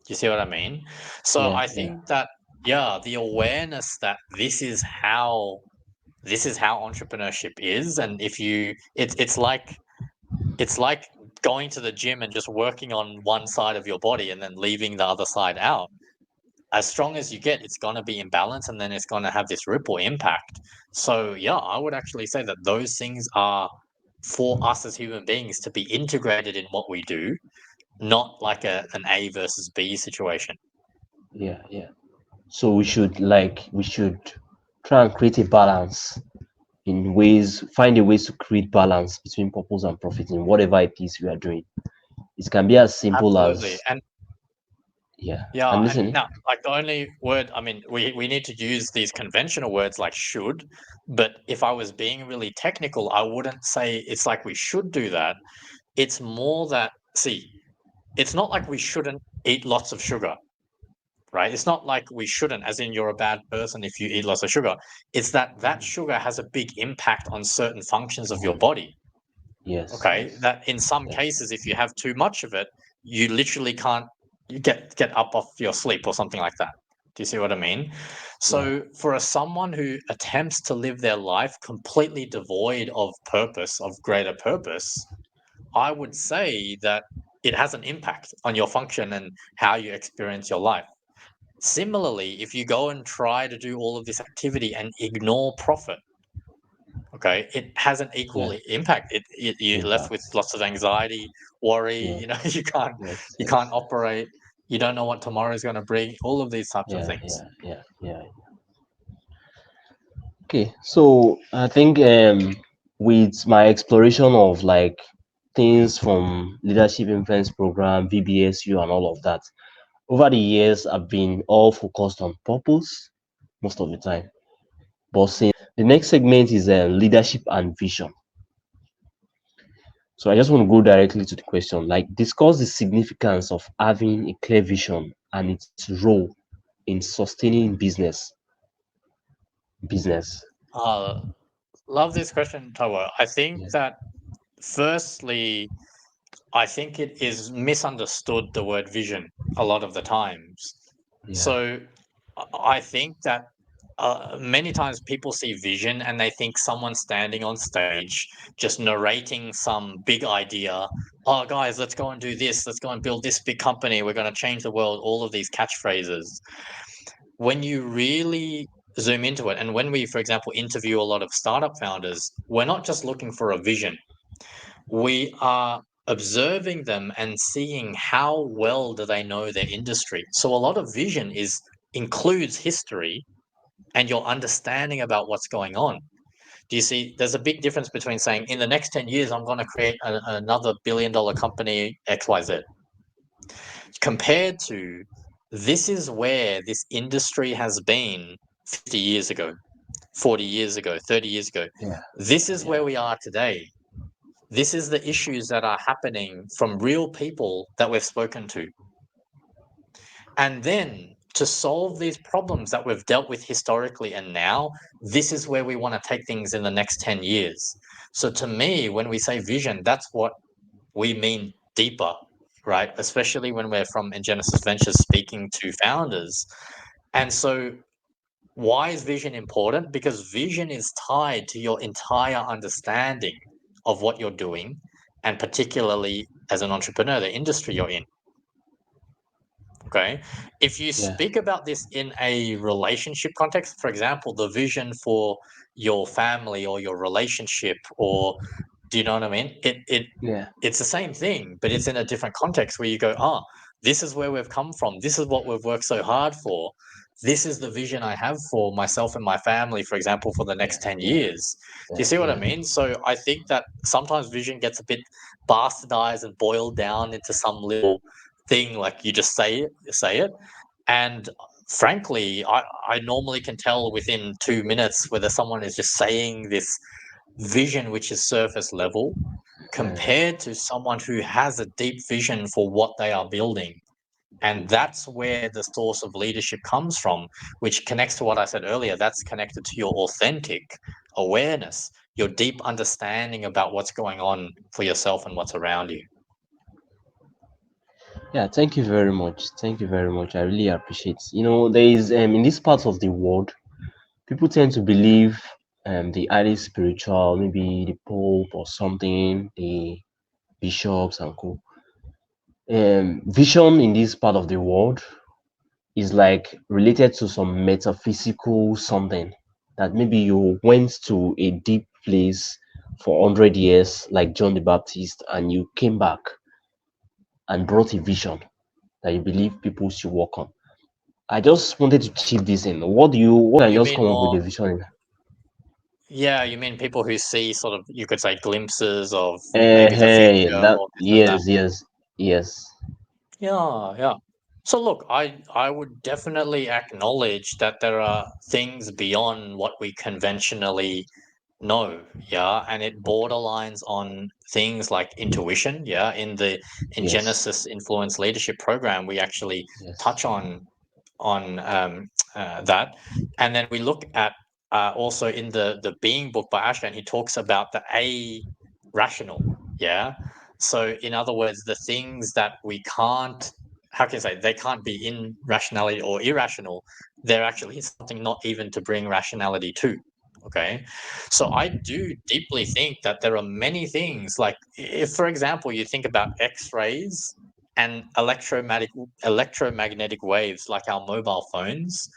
You see what I mean? So yeah, I yeah, think that, yeah, the awareness that this is how entrepreneurship is, and if you, it's like going to the gym and just working on one side of your body and then leaving the other side out. As strong as you get, it's going to be imbalance, and then it's going to have this ripple impact. So yeah, I would actually say that those things are for us as human beings to be integrated in what we do, not like an A versus B situation. yeah, yeah. So we should try and create a balance in ways, find a ways to create balance between purpose and profit in whatever it is we are doing. It can be as simple Absolutely. as, And yeah. yeah, I'm and listening. now, like the only word, I mean, we need to use these conventional words like should, but if I was being really technical, I wouldn't say it's like we should do that. It's more that, see, it's not like we shouldn't eat lots of sugar, right? It's not like we shouldn't, as in you're a bad person if you eat lots of sugar. It's that that sugar has a big impact on certain functions of your body. Yes, Okay, yes, that in some yes, cases, if you have too much of it, you literally can't, you get up off your sleep or something like that. Do you see what I mean? yeah, So for someone who attempts to live their life completely devoid of purpose, of greater purpose, I would say that it has an impact on your function and how you experience your life. Similarly, if you go and try to do all of this activity and ignore profit, okay, it has an equal yeah. impact. You're left with Impact. lots of anxiety, worry. Yeah, You can't yes, you can't yes. operate. You don't know what tomorrow is going to bring. All of these types of Yeah, things. yeah, yeah, yeah. Okay, so I think with my exploration of like things from leadership influence program, VBSU, and all of that, over the years I've been all focused on purpose most of the time. But since the next segment is leadership and vision. So I just want to go directly to the question, like discuss the significance of having a clear vision and its role in sustaining business. Uh, Love this question, Tawa. I think Yeah. that firstly, I think it is misunderstood, the word vision, a lot of the times. Yeah. So I think that many times people see vision and they think someone standing on stage just narrating some big idea. Oh, guys, let's go and do this. Let's go and build this big company. We're going to change the world. All of these catchphrases. When you really zoom into it, and when we, for example, interview a lot of startup founders, we're not just looking for a vision. We are observing them and seeing how well do they know their industry. So a lot of vision is includes history and your understanding about what's going on. Do you see? There's a big difference between saying in the next 10 years I'm going to create another billion-dollar company XYZ compared to this is where this industry has been 50 years ago, 40 years ago, 30 years ago. Yeah. This is Yeah. where we are today. This is the issues that are happening from real people that we've spoken to. And then to solve these problems that we've dealt with historically and now, this is where we want to take things in the next 10 years. So to me, when we say vision, that's what we mean deeper, right? Especially when we're from in Genesis Ventures speaking to founders. And so why is vision important? Because vision is tied to your entire understanding of what you're doing, and particularly as an entrepreneur, the industry you're in. Okay. If you Yeah. speak about this in a relationship context, for example, the vision for your family or your relationship, or do you know what I mean? Yeah. It's the same thing, but it's in a different context where you go, oh, this is where we've come from. This is what we've worked so hard for. This is the vision I have for myself and my family, for example, for the Yeah. next 10 Yeah. years. Do you Yeah. see what I Yeah. mean? So I think that sometimes vision gets a bit bastardized and boiled down into some little thing, like you just say it. And frankly, I normally can tell within 2 minutes whether someone is just saying this vision, which is surface level, Yeah. compared to someone who has a deep vision for what they are building. And that's where the source of leadership comes from, which connects to what I said earlier. That's connected to your authentic awareness, your deep understanding about what's going on for yourself and what's around you. Yeah, thank you very much. Thank you very much. I really appreciate. There is in this part of the world, people tend to believe the highly spiritual, maybe the Pope or something, the bishops and co. Vision in this part of the world is like related to some metaphysical something that maybe you went to a deep place for 100 years, like John the Baptist, and you came back and brought a vision that you believe people should work on. I just wanted to chip this in. What can You just mean come up with more, a vision? yeah, you mean people who see sort of, you could say, glimpses of maybe the Hey, future that or this and that. yes, yes, yes. Yeah, yeah. So look, I would definitely acknowledge that there are things beyond what we conventionally know, yeah, and it Okay. borderlines on things like intuition, yeah. In Yes, Genesis Influence Leadership Program, we actually yes, touch on that, and then we look at also in the Being book by Ashton, he talks about the a rational, yeah. So in other words, the things that we can't, how can I say, they can't be in rationality or irrational. They're actually something not even to bring rationality to. Okay, so I do deeply think that there are many things, like if, for example, you think about X-rays and electromagnetic waves like our mobile phones.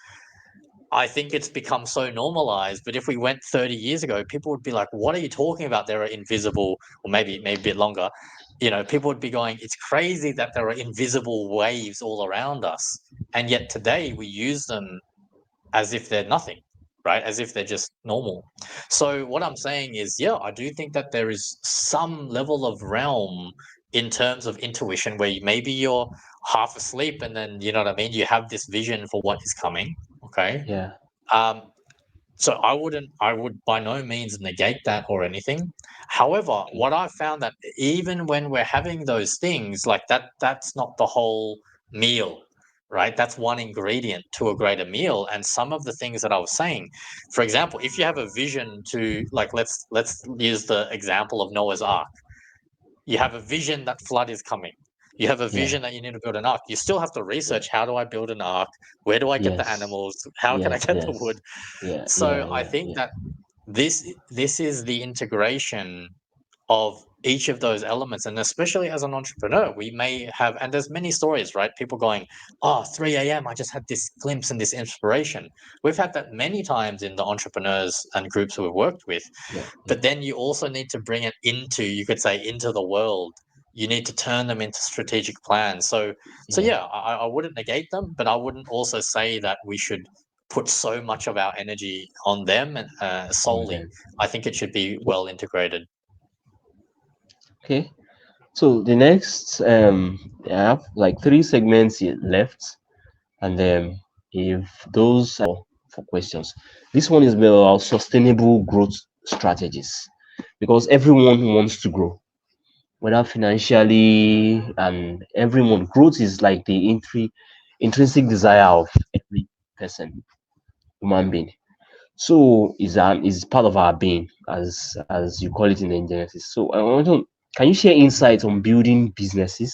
I think it's become so normalized, but if we went 30 years ago, people would be like, what are you talking about? There are invisible, or maybe a bit longer, people would be going, it's crazy that there are invisible waves all around us, and yet today we use them as if they're nothing, right? As if they're just normal. So what I'm saying is, yeah, I do think that there is some level of realm in terms of intuition where maybe you're half asleep and then, you know what I mean, you have this vision for what is coming. Okay. yeah, Um, so I would by no means negate that or anything. However, okay, what I've found that even when we're having those things, like that's not the whole meal, right? That's one ingredient to a greater meal. And some of the things that I was saying, for example, if you have a vision to, like, let's use the example of Noah's Ark. You have a vision that flood is coming. You have a Yeah. vision that you need to build an ark. You still have to Yeah. research, how do I build an ark? Where do I get the Yes. animals? How can I Yes. get the Yes. wood? Yeah. So Yeah. I Yeah. think Yeah. that this is the integration of each of those elements, and especially as an entrepreneur, we may have, and there's many stories, right? People going, oh, 3 a.m. I just had this glimpse and this inspiration. We've had that many times in the entrepreneurs and groups we've worked with. Yeah. Yeah. But then you also need to bring it into, you could say, into the world. You need to turn them into strategic plans. So Yeah. yeah, I wouldn't negate them, but I wouldn't also say that we should put so much of our energy on them and On solely. them. I think it should be well integrated. Okay. So the next, I have like three segments left, and if those for questions, this one is about sustainable growth strategies, because everyone wants to grow, whether financially, and everyone. Growth is like the intrinsic desire of every person, human being. So is part of our being, as you call it in the Genesis. So I want to, can you share insights on building businesses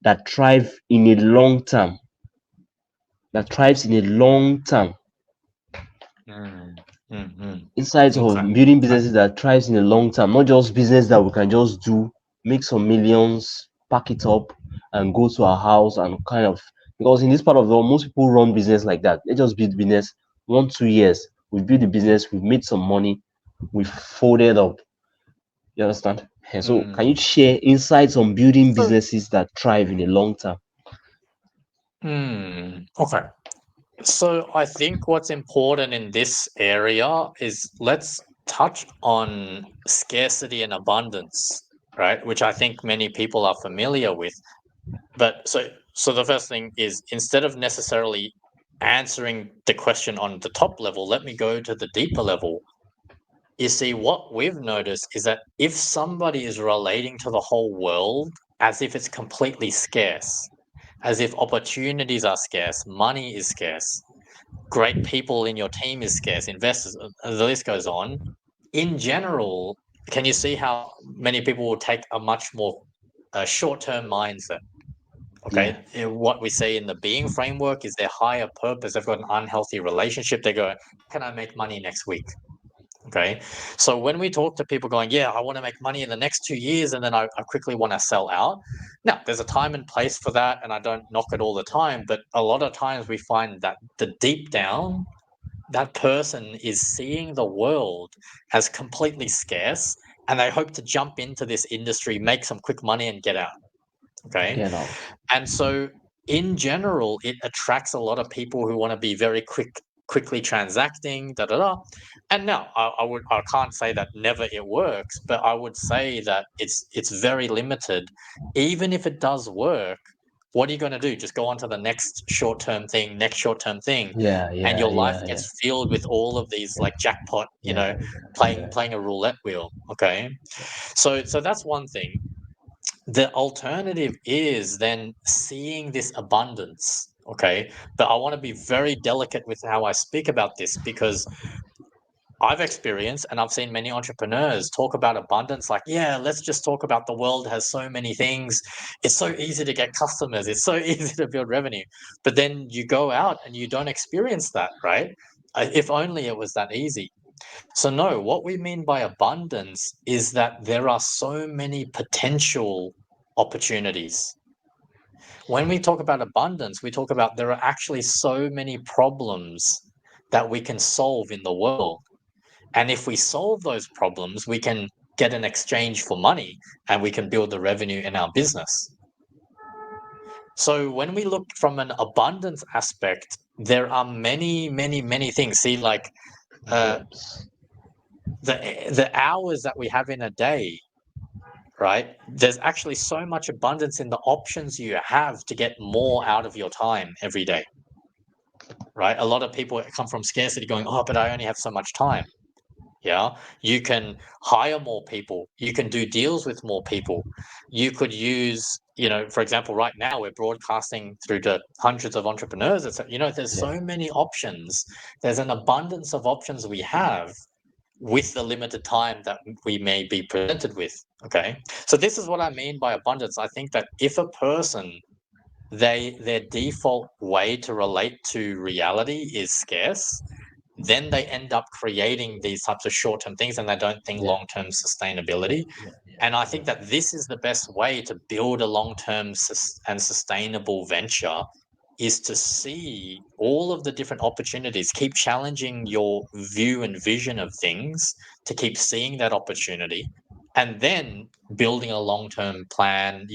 that thrive in a long term, that thrives in a long term? Mm, mm. Insights of Okay. building Okay. businesses that thrives in the long term, not just business that we can just do, make some millions, pack it up, and go to our house and kind of, because in this part of the world, most people run business like that. They just build business 1 2 years. We build the business, we've made some money, we folded up. You understand? And so, can you Mm. share insights on building So, businesses that thrive in the long term? okay. So I think what's important in this area is, let's touch on scarcity and abundance, right? Which I think many people are familiar with. But so the first thing is, instead of necessarily answering the question on the top level, let me go to the deeper level. You see, what we've noticed is that if somebody is relating to the whole world as if it's completely scarce, as if opportunities are scarce, money is scarce, great people in your team is scarce, investors, the list goes on. In general, can you see how many people will take a much more short-term mindset? Yeah, Okay, what we see in the being framework is their higher purpose. They've got an unhealthy relationship. They go, "Can I make money next week?" Okay. So when we talk to people going, yeah, I want to make money in the next 2 years and then I quickly want to sell out. Now, there's a time and place for that, and I don't knock it all the time, but a lot of times we find that the deep down, that person is seeing the world as completely scarce, and they hope to jump into this industry, make some quick money, and get out. Okay. get out. And so in general, it attracts a lot of people who want to be very quickly transacting, da da da. And now I can't say that never it works, but I would say that it's very limited. Even if it does work, what are you going to do? Just go on to the next short term thing, Yeah, and yeah, your life yeah, yeah, gets filled with all of these like jackpot, yeah, yeah, playing a roulette wheel. Okay, so that's one thing. The alternative is then seeing this abundance. Okay, but I want to be very delicate with how I speak about this, because I've experienced and I've seen many entrepreneurs talk about abundance like, yeah, let's just talk about the world has so many things. It's so easy to get customers. It's so easy to build revenue. But then you go out and you don't experience that, right? If only it was that easy. So, no, what we mean by abundance is that there are so many potential opportunities. When we talk about abundance, we talk about there are actually so many problems that we can solve in the world. And if we solve those problems, we can get an exchange for money and we can build the revenue in our business. So when we look from an abundance aspect, there are many, many, many things. See, like uh, yes, the hours that we have in a day, right? There's actually so much abundance in the options you have to get more out of your time every day, right? A lot of people come from scarcity going, oh, but I only have so much time. Yeah, you can hire more people. You can do deals with more people. You could use, for example, right now we're broadcasting through to hundreds of entrepreneurs. There's yeah, so many options. There's an abundance of options we have. with the limited time that we may be presented with. Okay, so this is what I mean by abundance. I think that if a person, their default way to relate to reality is scarce, then they end up creating these types of short-term things and they don't think yeah, long-term sustainability. yeah, And I yeah, think that this is the best way to build a long-term and sustainable venture, is to see all of the different opportunities, keep challenging your view and vision of things, to keep seeing that opportunity, and then building a long-term plan,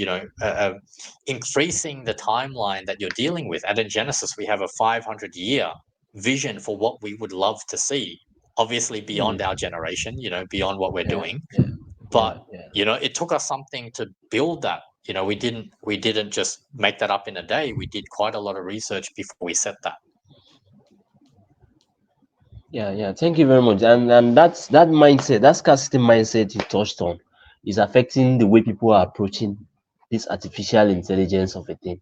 increasing the timeline that you're dealing with. And in Genesis, we have a 500-year vision for what we would love to see, obviously beyond mm, our generation, beyond what we're yeah, doing. yeah, yeah, But yeah. it took us something to build that. We didn't just make that up in a day. We did quite a lot of research before we set that. Yeah, yeah. Thank you very much. And that mindset, that scarcity mindset you touched on, is affecting the way people are approaching this artificial intelligence of a thing.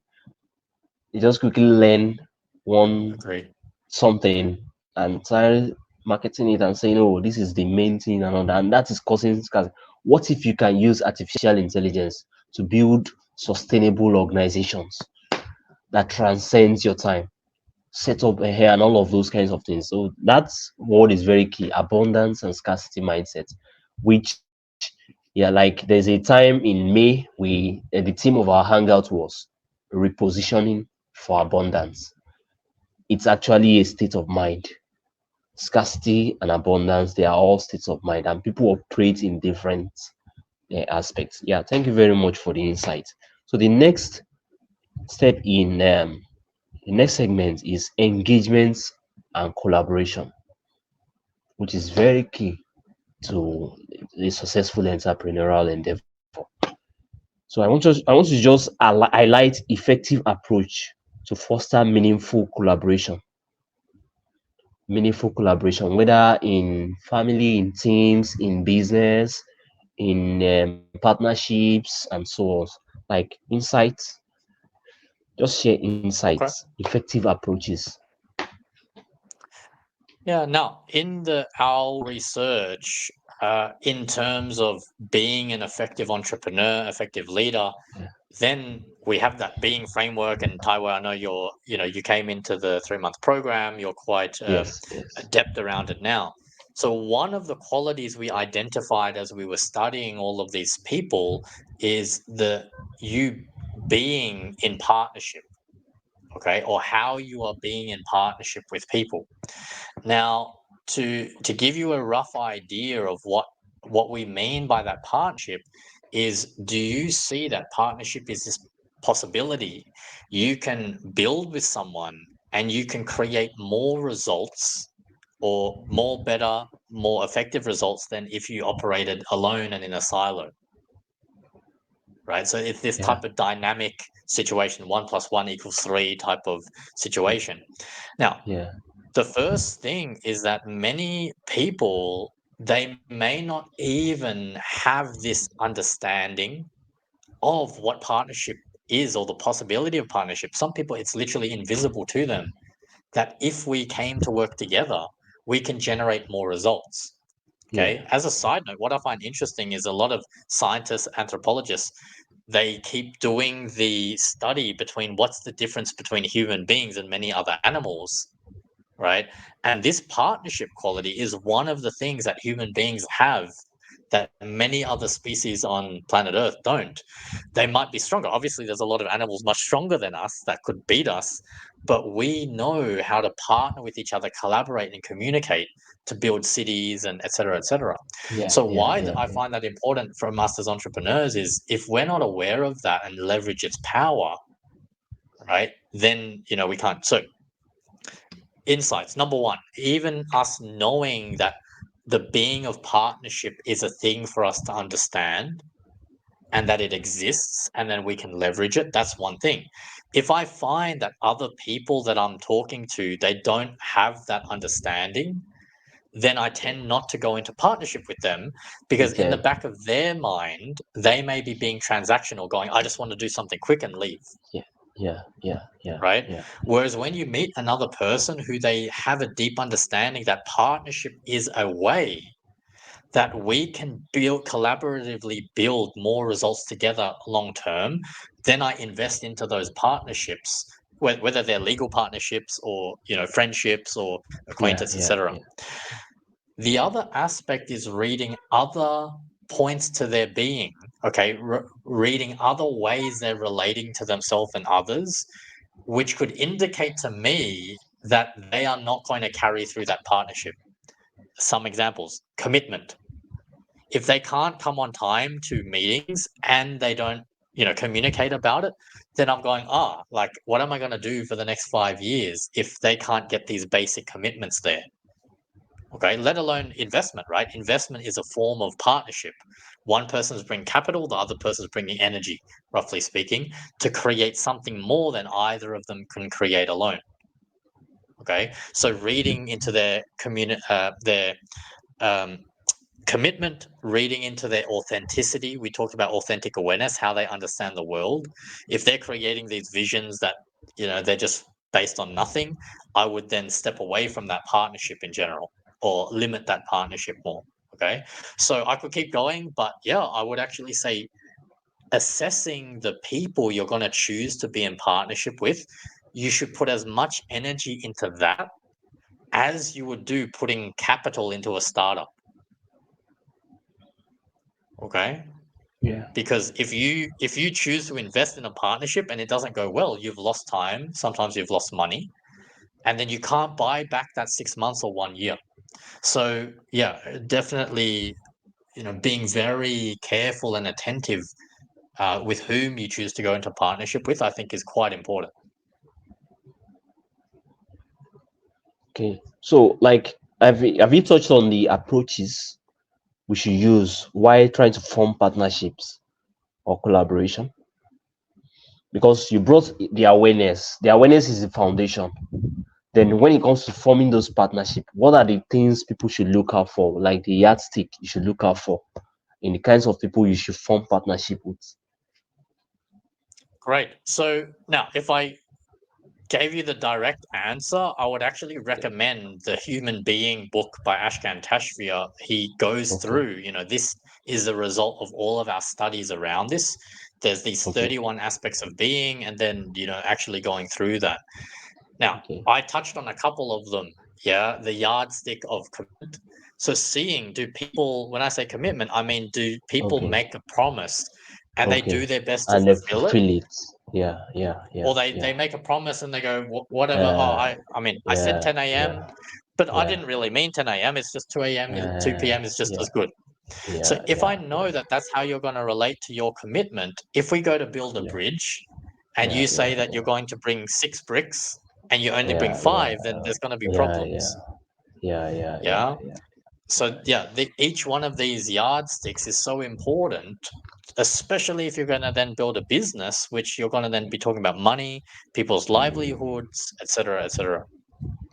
They just quickly learn one Agreed. something and start marketing it and saying, "Oh, this is the main thing," and all that. And that is causing scarcity. What if you can use artificial intelligence to build sustainable organizations that transcends your time? Set up a hair and all of those kinds of things. So that's what is very key: abundance and scarcity mindset. Which, yeah, like there's a time in May the theme of our hangout was repositioning for abundance. It's actually a state of mind. Scarcity and abundance, they are all states of mind, and people operate in different aspects. Yeah, thank you very much for the insight. So the next step in the next segment is engagements and collaboration, which is very key to a successful entrepreneurial endeavor. So I want to just highlight effective approach to foster meaningful collaboration, whether in family, in teams, in business, in partnerships, and so on. Like insights, just share insights, Okay. effective approaches. Yeah. Now, in the our research, in terms of being an effective entrepreneur, effective leader, Yeah. then we have that being framework. And Taiwo, I know you came into the 3-month program. You're quite Yes, yes. adept around it now. So one of the qualities we identified as we were studying all of these people is the you being in partnership, okay, or how you are being in partnership with people. Now, to give you a rough idea of what we mean by that partnership is, do you see that partnership is this possibility you can build with someone and you can create more results, or more better, more effective results than if you operated alone and in a silo, right? So it's this Yeah, type of dynamic situation, 1 + 1 = 3 type of situation. Now, yeah, the first thing is that many people, they may not even have this understanding of what partnership is, or the possibility of partnership. Some people, it's literally invisible to them that if we came to work together, we can generate more results. yeah, Okay. As a side note, what I find interesting is a lot of scientists, anthropologists, they keep doing the study between what's the difference between human beings and many other animals, right? And this partnership quality is one of the things that human beings have that many other species on planet Earth don't. They might be stronger. Obviously, there's a lot of animals much stronger than us that could beat us, but we know how to partner with each other, collaborate, and communicate to build cities and et cetera, et cetera. yeah, So yeah, why yeah, I yeah, find that important from us as entrepreneurs is, if we're not aware of that and leverage its power, right? Then we can't. So insights. Number one, even us knowing that the being of partnership is a thing for us to understand, and that it exists, and then we can leverage it. That's one thing. If I find that other people that I'm talking to, they don't have that understanding, then I tend not to go into partnership with them, because with in the them. back of their mind, they may be being transactional, going, I just want to do something quick and leave. Yeah, yeah, yeah, yeah, Right? yeah, Whereas when you meet another person who they have a deep understanding that partnership is a way, that we can collaboratively build more results together long term, then I invest into those partnerships, whether they're legal partnerships or friendships or Yeah, acquaintance, yeah, etc. yeah. The other aspect is reading other points to their being. Okay, reading other ways they're relating to themselves and others, which could indicate to me that they are not going to carry through that partnership. Some examples: commitment. If they can't come on time to meetings and they don't communicate about it, then I'm going, like, what am I going to do for the next 5 years if they can't get these basic commitments there? Okay, let alone investment, right? Investment is a form of partnership. One person's bringing capital, the other person's bringing energy, roughly speaking, to create something more than either of them can create alone. Okay, so reading into their um, commitment, reading into their authenticity. We talked about authentic awareness, how they understand the world. If they're creating these visions that they're just based on nothing, I would then step away from that partnership in general, or limit that partnership more. Okay, so I could keep going, but yeah, I would actually say assessing the people you're going to choose to be in partnership with, you should put as much energy into that as you would do putting capital into a startup. Okay, Yeah. because if you choose to invest in a partnership and it doesn't go well, you've lost time, sometimes you've lost money, and then you can't buy back that 6 months or 1 year. So yeah, definitely, being very careful and attentive with whom you choose to go into partnership with, I think, is quite important. Okay. So, like, have you touched on the approaches we should use while trying to form partnerships or collaboration? Because you brought the awareness. The awareness is the foundation. Then, when it comes to forming those partnerships, what are the things people should look out for? Like the yardstick you should look out for in the kinds of people you should form partnership with. Great. So now, if I gave you the direct answer, I would actually Yeah. recommend the Human Being book by Ashkan Tashvia. He goes Okay. through, this is the result of all of our studies around this. There's these Okay. 31 aspects of being, and then, actually going through that. Now, Okay. I touched on a couple of them. Yeah, the yardstick of commitment. So, seeing, do people, when I say commitment, I mean, do people Okay. make a promise and they Okay. do their best to And they fulfill it? fulfill it. Yeah. Yeah. Or Yeah. Yeah. they make a promise and they go, Whatever. Oh, Uh. I mean, I said Yeah. 10 a.m., Yeah. but I Yeah. didn't really mean 10 a.m. It's just 2 a.m., 2 p.m. is just Yeah. as good. So Yeah. if I Yeah. know Yeah. that that's how you're going to relate to your commitment, if we go to build a Yeah. bridge and Yeah. you Yeah. say that you're Yeah. going to bring 6 bricks and you only bring Yeah. Yeah. 5, then there's going to be Yeah. Yeah. problems. Yeah. Yeah. Yeah. Yeah. Yeah. So yeah, each one of these yardsticks is so important, especially if you're going to then build a business, which you're going to then be talking about money, people's livelihoods, etc., etc.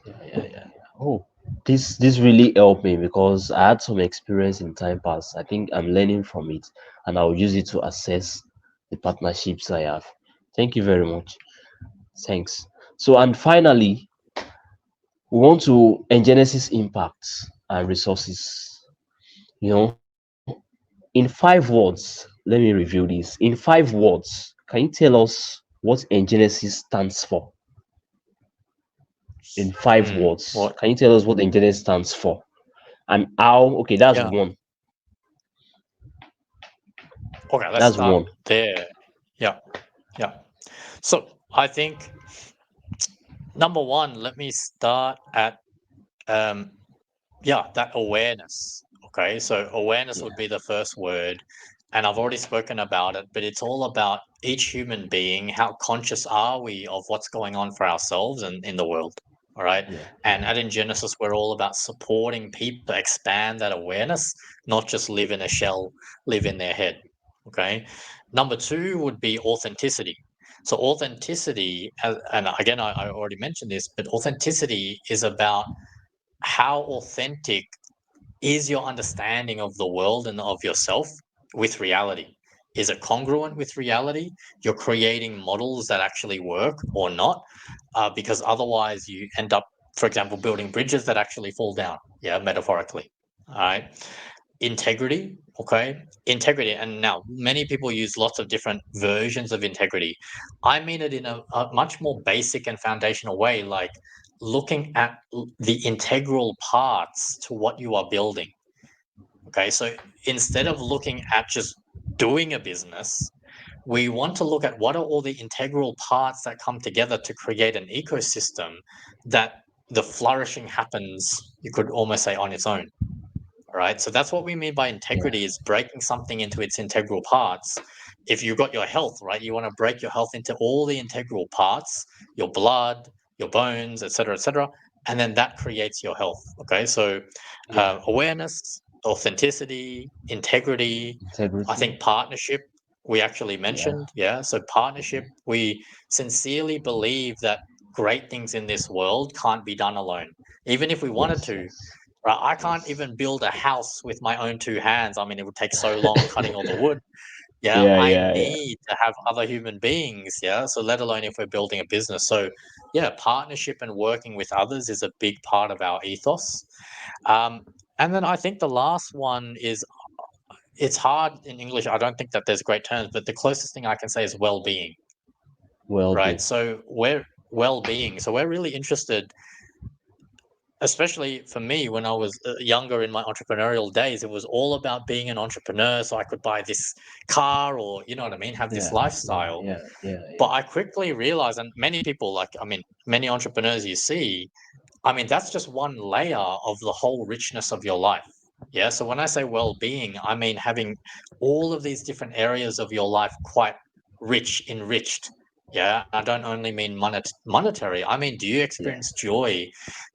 Yeah. Yeah. Yeah. Oh, this really helped me because I had some experience in time past. I think I'm learning from it, and I'll use it to assess the partnerships I have. Thank you very much. Thanks. So, and finally, we want to Genesis impacts and resources. You know, in 5 words, let me review this. In 5 words, can you tell us what Genesis stands for? In five words, What? can you tell us what Genesis stands for? And how? Okay, that's Yeah. one. Okay, let's That's start one. there. Yeah. Yeah. So I think number one, let me start at um, yeah, that awareness. Okay, so awareness would Yeah, be the first word, and I've already spoken about it, but it's all about each human being. How conscious are we of what's going on for ourselves and in the world? All right, yeah, and at In Genesis, we're all about supporting people to expand that awareness, not just live in a shell, live in their head. Okay, number two would be authenticity. So authenticity, and again, I already mentioned this, but authenticity is about how authentic is your understanding of the world and of yourself with reality? Is it congruent with reality? You're creating models that actually work or not, because otherwise you end up, for example, building bridges that actually fall down. Yeah, metaphorically. All right. integrity. Okay, integrity. And now many people use lots of different versions of integrity. I mean it in a much more basic and foundational way, like looking at the integral parts to what you are building. Okay, so instead of looking at just doing a business, we want to look at what are all the integral parts that come together to create an ecosystem that the flourishing happens, you could almost say, on its own. Right? So that's what we mean by Yeah. integrity, is breaking something into its integral parts. If you've got your health, right, you want to break your health into all the integral parts, your blood, your bones, etc., and then that creates your health. Okay, so Yeah. awareness, authenticity, integrity. I Integrity. think partnership. We actually Yeah. mentioned, yeah. So partnership. We sincerely believe that great things in this world can't be done alone, even if we wanted Yes. to. Yes. Right, I can't Yes. even build a house with my own 2 hands. I mean, it would take so long cutting all the wood. Yeah, Yeah. I Yeah. Yeah. need to have other human beings, yeah, so let alone if we're building a business. So, yeah, partnership and working with others is a big part of our ethos. Um, and then I think the last one is, it's hard in English. I don't think that there's great terms, but the closest thing I can say is well-being, right? Well-being. So we're well-being. So we're really interested. Especially for me, when I was younger in my entrepreneurial days, it was all about being an entrepreneur so I could buy this car, or, you know what I mean, have this Yeah. Yeah. lifestyle. Yeah. Yeah. But Yeah. I quickly realized, and many people, like, I mean, many entrepreneurs you see, I mean, that's just one layer of the whole richness of your life. Yeah. So when I say well being, I mean having all of these different areas of your life quite rich, enriched. Yeah. I don't only mean monetary. I mean, do you Yeah. experience joy?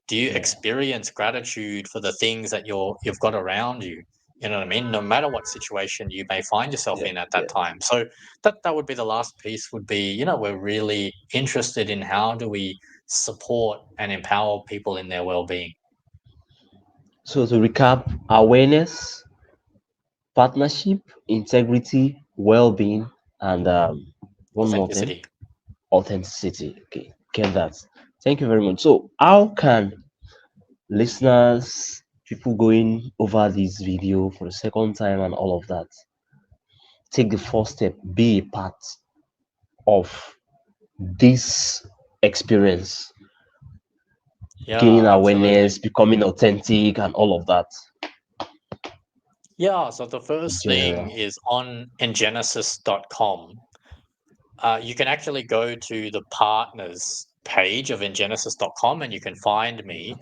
Do you Yeah. experience gratitude for the things that you've got around you? You know what I mean? No matter what situation you may find yourself Yeah. in at that Yeah. time. So that would be the last piece, would be, we're really interested in how do we support and empower people in their well-being. So to recap, awareness, partnership, integrity, well-being, and one more thing, Authenticity. authenticity. Okay, get that. Thank you very much. So how can listeners, people going over this video for the second time and all of that, take the first step, be a part of this experience, gaining Yeah, absolutely. awareness, becoming authentic, and all of that Yeah, so the in first thing general? is on ingenesis.com. You can actually go to the partners page of ingenesis.com and you can find me.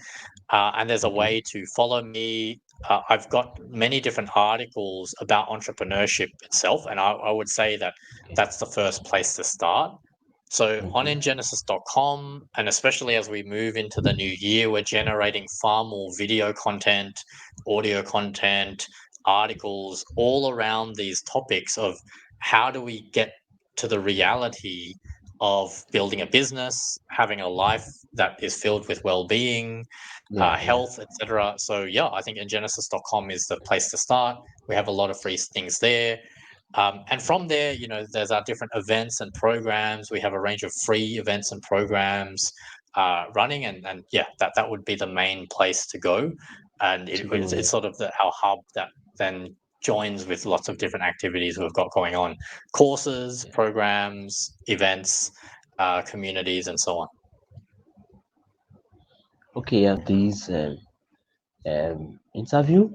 And there's a Okay. way to follow me. I've got many different articles about entrepreneurship itself, and I would say that Okay. that's the first place to start. So on Okay. ingenesis.com, and especially as we move into the new year, we're generating far more video content, audio content, articles all around these topics of how do we get to the reality of building a business, having a life that is filled with well-being, Yeah. Yeah. health, etc. So yeah, I think ingenesis.com is the place to start. We have a lot of free things there. And from there, there's our different events and programs. We have a range of free events and programs running, and yeah, that would be the main place to go. And To go it's there. sort of our hub that then joins with lots of different activities we've got going on: courses, Yeah. programs, events, communities, and so on. Okay. At this interview,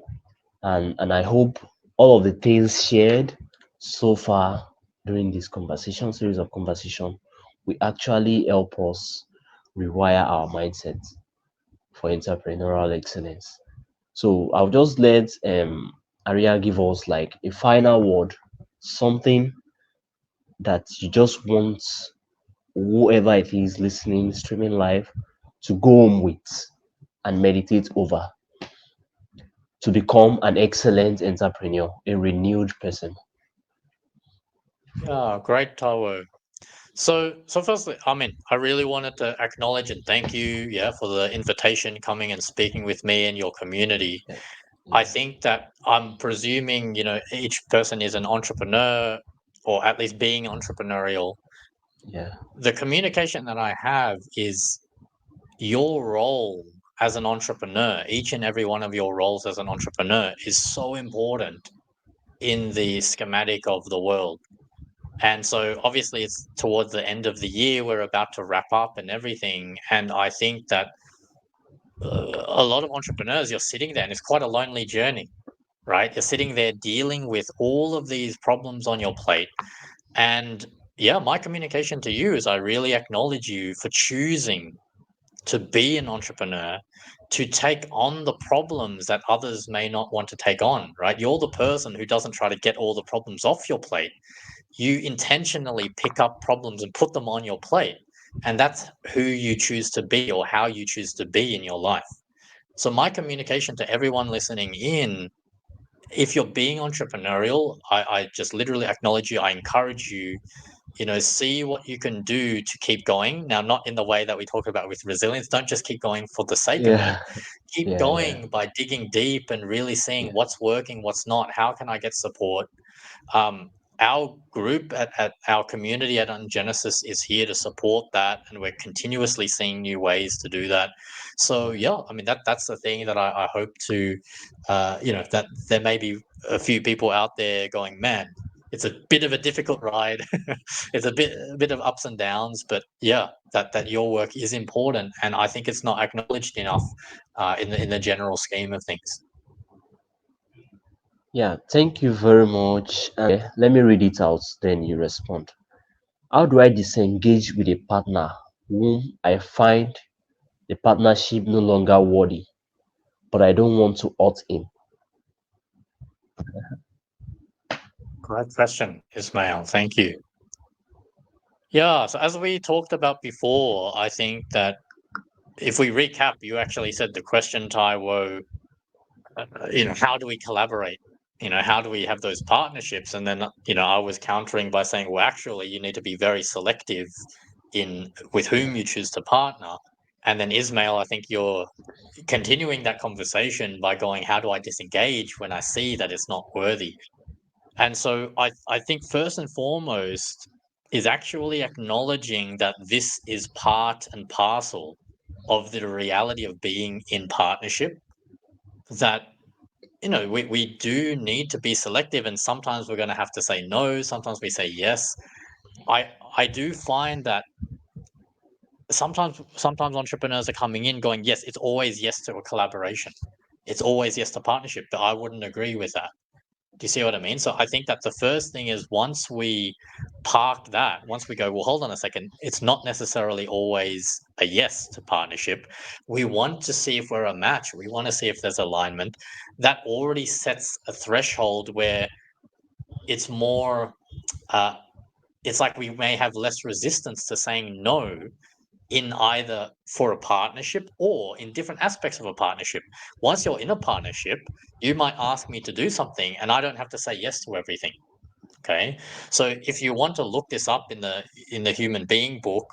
and I hope all of the things shared so far during this conversation series of conversation will actually help us rewire our mindset for entrepreneurial excellence. So I'll just let Ariya give us like a final word, something that you just want whoever it is listening, streaming live, to go home with and meditate over to become an excellent entrepreneur, a renewed person. Yeah, great, Taiwo. So firstly, I mean, I really wanted to acknowledge and thank you, yeah, for the invitation, coming and speaking with me and your community. Yeah, I yeah, think that I'm presuming, each person is an entrepreneur, or at least being entrepreneurial. yeah, The communication that I have is your role. as an entrepreneur, each and every one of your roles as an entrepreneur is so important in the schematic of the world. And so obviously it's towards the end of the year, we're about to wrap up and everything. And I think that a lot of entrepreneurs, you're sitting there and it's quite a lonely journey, right? You're sitting there dealing with all of these problems on your plate. And yeah, my communication to you is I really acknowledge you for choosing to be an entrepreneur, to take on the problems that others may not want to take on, right? You're the person who doesn't try to get all the problems off your plate. You intentionally pick up problems and put them on your plate. And that's who you choose to be or how you choose to be in your life. So, my communication to everyone listening in, if you're being entrepreneurial, I just literally acknowledge you. I encourage you, see what you can do to keep going. Now, not in the way that we talk about with resilience. Don't just keep going for the sake of it. Yeah, Keep yeah, yeah, going by digging deep and really seeing yeah, what's working, what's not. How can I get support? Um, our group at our community at Ungenesis is here to support that, and we're continuously seeing new ways to do that. So yeah, I mean that's the thing that I hope to, that there may be a few people out there going, man, it's a bit of a difficult ride. It's a bit of ups and downs, but yeah, that your work is important, and I think it's not acknowledged enough in the general scheme of things. yeah. Thank you very much. Let me read it out, then you respond. How do I disengage with a partner whom I find the partnership no longer worthy, but I don't want to hurt him? Great question, Ismail. Thank you. Yeah, so as we talked about before, I think that if we recap, you actually said the question, Taiwo, how do we collaborate? How do we have those partnerships? And then, I was countering by saying, well, actually, you need to be very selective in with whom you choose to partner. And then Ismail, I think you're continuing that conversation by going, how do I disengage when I see that it's not worthy? And so I think first and foremost is actually acknowledging that this is part and parcel of the reality of being in partnership, that we do need to be selective, and sometimes we're going to have to say no, sometimes we say yes. I do find that sometimes entrepreneurs are coming in going, yes, it's always yes to a collaboration, it's always yes to partnership, but I wouldn't agree with that. Do you see what I mean? So I think that the first thing is, once we park that, once we go, well, hold on a second, it's not necessarily always a yes to partnership. We want to see if we're a match. We want to see if there's alignment. That already sets a threshold where it's more, uh, it's like we may have less resistance to saying no in either for a partnership or in different aspects of a partnership. Once you're in a partnership, you might ask me to do something and I don't have to say yes to everything. Okay. So if you want to look this up in the Human Being book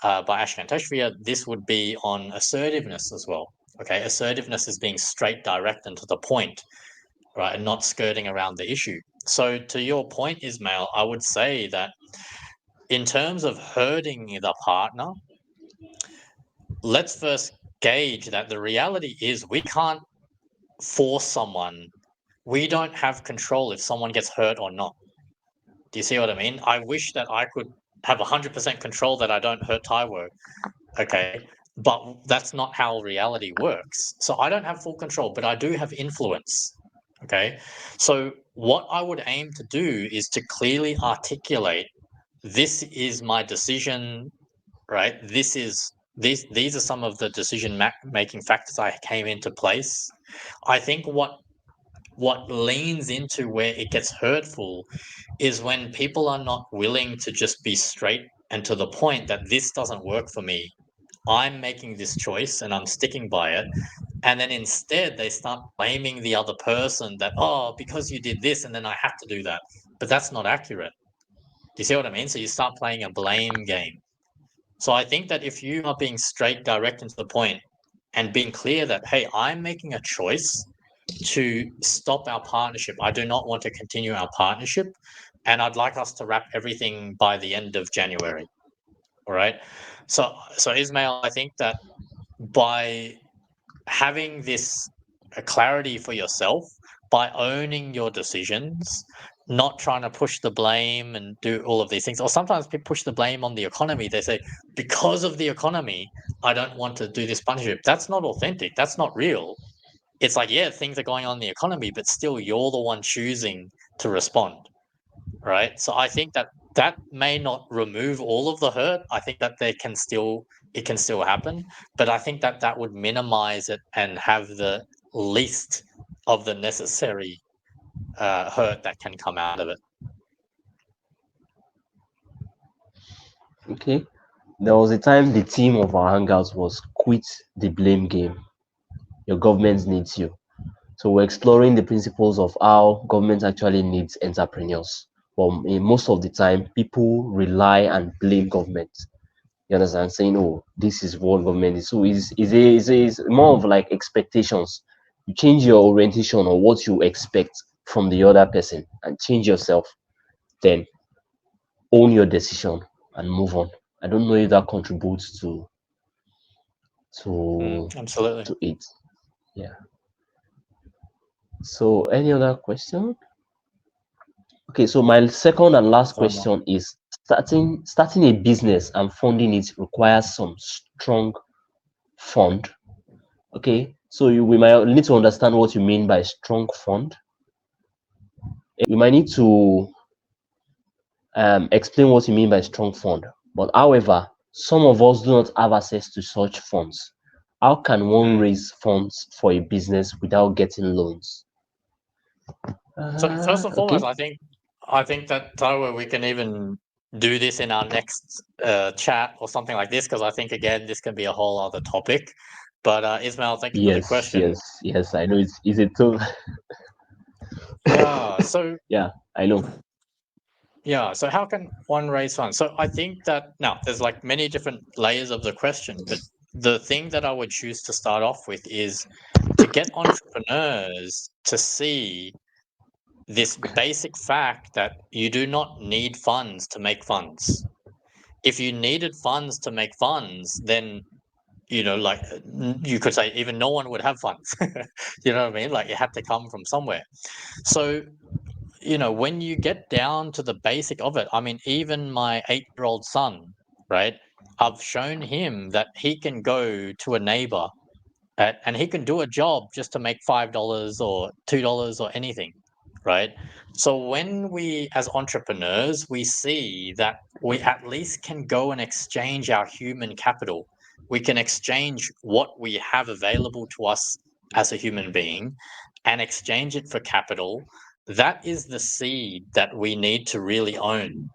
by Ashkan Tashvia, this would be on assertiveness as well. Okay. Assertiveness is being straight, direct, and to the point, right? And not skirting around the issue. So to your point, Ismail, I would say that in terms of hurting the partner, let's first gauge that the reality is we can't force someone. We don't have control if someone gets hurt or not. Do you see what I mean? I wish that I could have 100% control that I don't hurt Taiwo. Okay. But that's not how reality works. So I don't have full control, but I do have influence. Okay. So what I would aim to do is to clearly articulate, this is my decision, right? These are some of the decision making factors I came into place. I think what leans into where it gets hurtful is when people are not willing to just be straight and to the point that this doesn't work for me. I'm making this choice and I'm sticking by it. And then instead they start blaming the other person that, oh, because you did this and then I have to do that. But that's not accurate. Do you see what I mean? So you start playing a blame game. So I think that if you are being straight, direct, and to the point, and being clear that, hey, I'm making a choice to stop our partnership. I do not want to continue our partnership, and I'd like us to wrap everything by the end of January. All right. So Ismail, I think that by having this clarity for yourself by owning your decisions, not trying to push the blame and do all of these things. Or sometimes people push the blame on the economy. They say, because of the economy, I don't want to do this partnership. That's not authentic. That's not real. It's like, yeah, things are going on in the economy, but still you're the one choosing to respond. Right. So I think that that may not remove all of the hurt. I think that it can still happen, but I think that that would minimize it and have the least of the necessary hurt that can come out of it. Okay. There was a time the theme of our hangouts was quit the blame game. Your government needs you. So we're exploring the principles of how government actually needs entrepreneurs. But most of the time, people rely and blame government. You understand? Saying, "Oh, this is what government is." So it's more of like expectations. You change your orientation on what you expect from the other person and change yourself. Then own your decision and move on. I don't know if that contributes to Absolutely. to it. Yeah. So any other question? Okay, so my second and last So much. question is starting a business and funding it requires some strong fund. Okay, so we might need to understand what you mean by strong fund. We might need to explain what you mean by strong fund. But however, some of us do not have access to such funds. How can one Mm. raise funds for a business without getting loans? So first and foremost, Okay. I think that Taiwo, we can even do this in our next chat or something like this, because I think again this can be a whole other topic. But Ismail, thank you for the Yes, question. yes, yes. I know it's a tool. Yeah. So Yeah, I know. yeah. So how can one raise funds? So I think that now there's like many different layers of the question, but the thing that I would choose to start off with is to get entrepreneurs to see this basic fact that you do not need funds to make funds. If you needed funds to make funds, then like you could say even no one would have funds. You know what I mean? Like it had to come from somewhere. So when you get down to the basic of it, I mean, even my 8-year-old son, right? I've shown him that he can go to a neighbor and he can do a job just to make $5 or $2 or anything, right? So when we, as entrepreneurs, we see that we at least can go and exchange our human capital. We can exchange what we have available to us as a human being and exchange it for capital. That is the seed that we need to really own,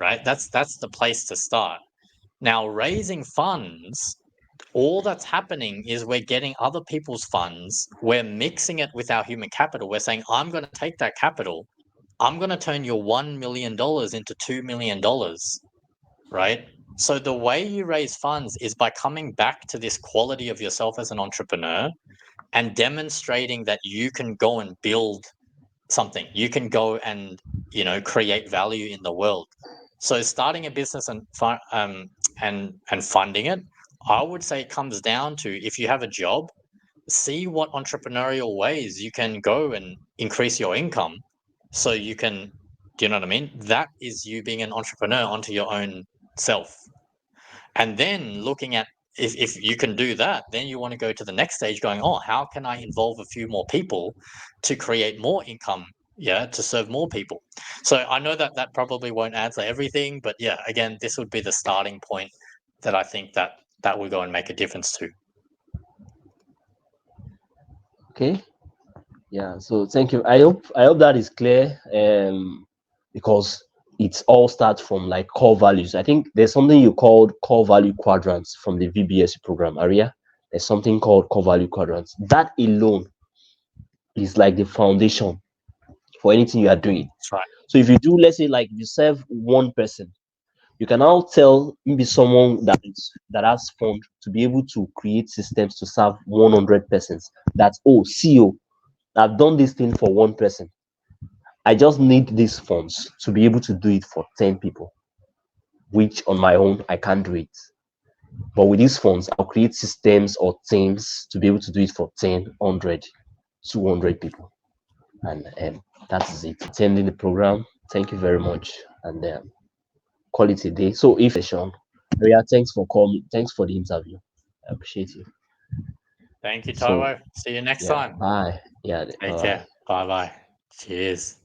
right? That's the place to start. Now, raising funds, all that's happening is we're getting other people's funds, we're mixing it with our human capital. We're saying, I'm going to take that capital, I'm going to turn your $1 million into $2 million, right? So the way you raise funds is by coming back to this quality of yourself as an entrepreneur and demonstrating that you can go and build something. You can go and create value in the world. So starting a business and funding it, I would say it comes down to, if you have a job, see what entrepreneurial ways you can go and increase your income, so you can. Do you know what I mean? That is you being an entrepreneur onto your own self. And then looking at, if you can do that, then you want to go to the next stage going, oh, how can I involve a few more people to create more income? Yeah, to serve more people. So I know that that probably won't answer everything, but yeah, again, this would be the starting point that I think that will go and make a difference to. Okay. Yeah. So thank you. I hope that is clear. Because it all starts from like core values. I think there's something you called core value quadrants from the VBS program, Ariya. There's something called core value quadrants. That alone is like the foundation for anything you are doing. That's right. So if you do, let's say, like you serve one person, you can now tell maybe someone that has fund to be able to create systems to serve 100 persons. That's, oh, CEO, I've done this thing for one person. I just need these funds to be able to do it for 10 people, which on my own I can't do it. But with these funds, I'll create systems or teams to be able to do it for 10, 100, 200 people. And that is it. Attending the program. Thank you very much. And call it a day. So if session, Ariya, thanks for coming. Thanks for the interview. I appreciate you. Thank you, So Taiwo. See you next yeah, time. bye. Yeah, Take bye. care. Bye bye. Cheers.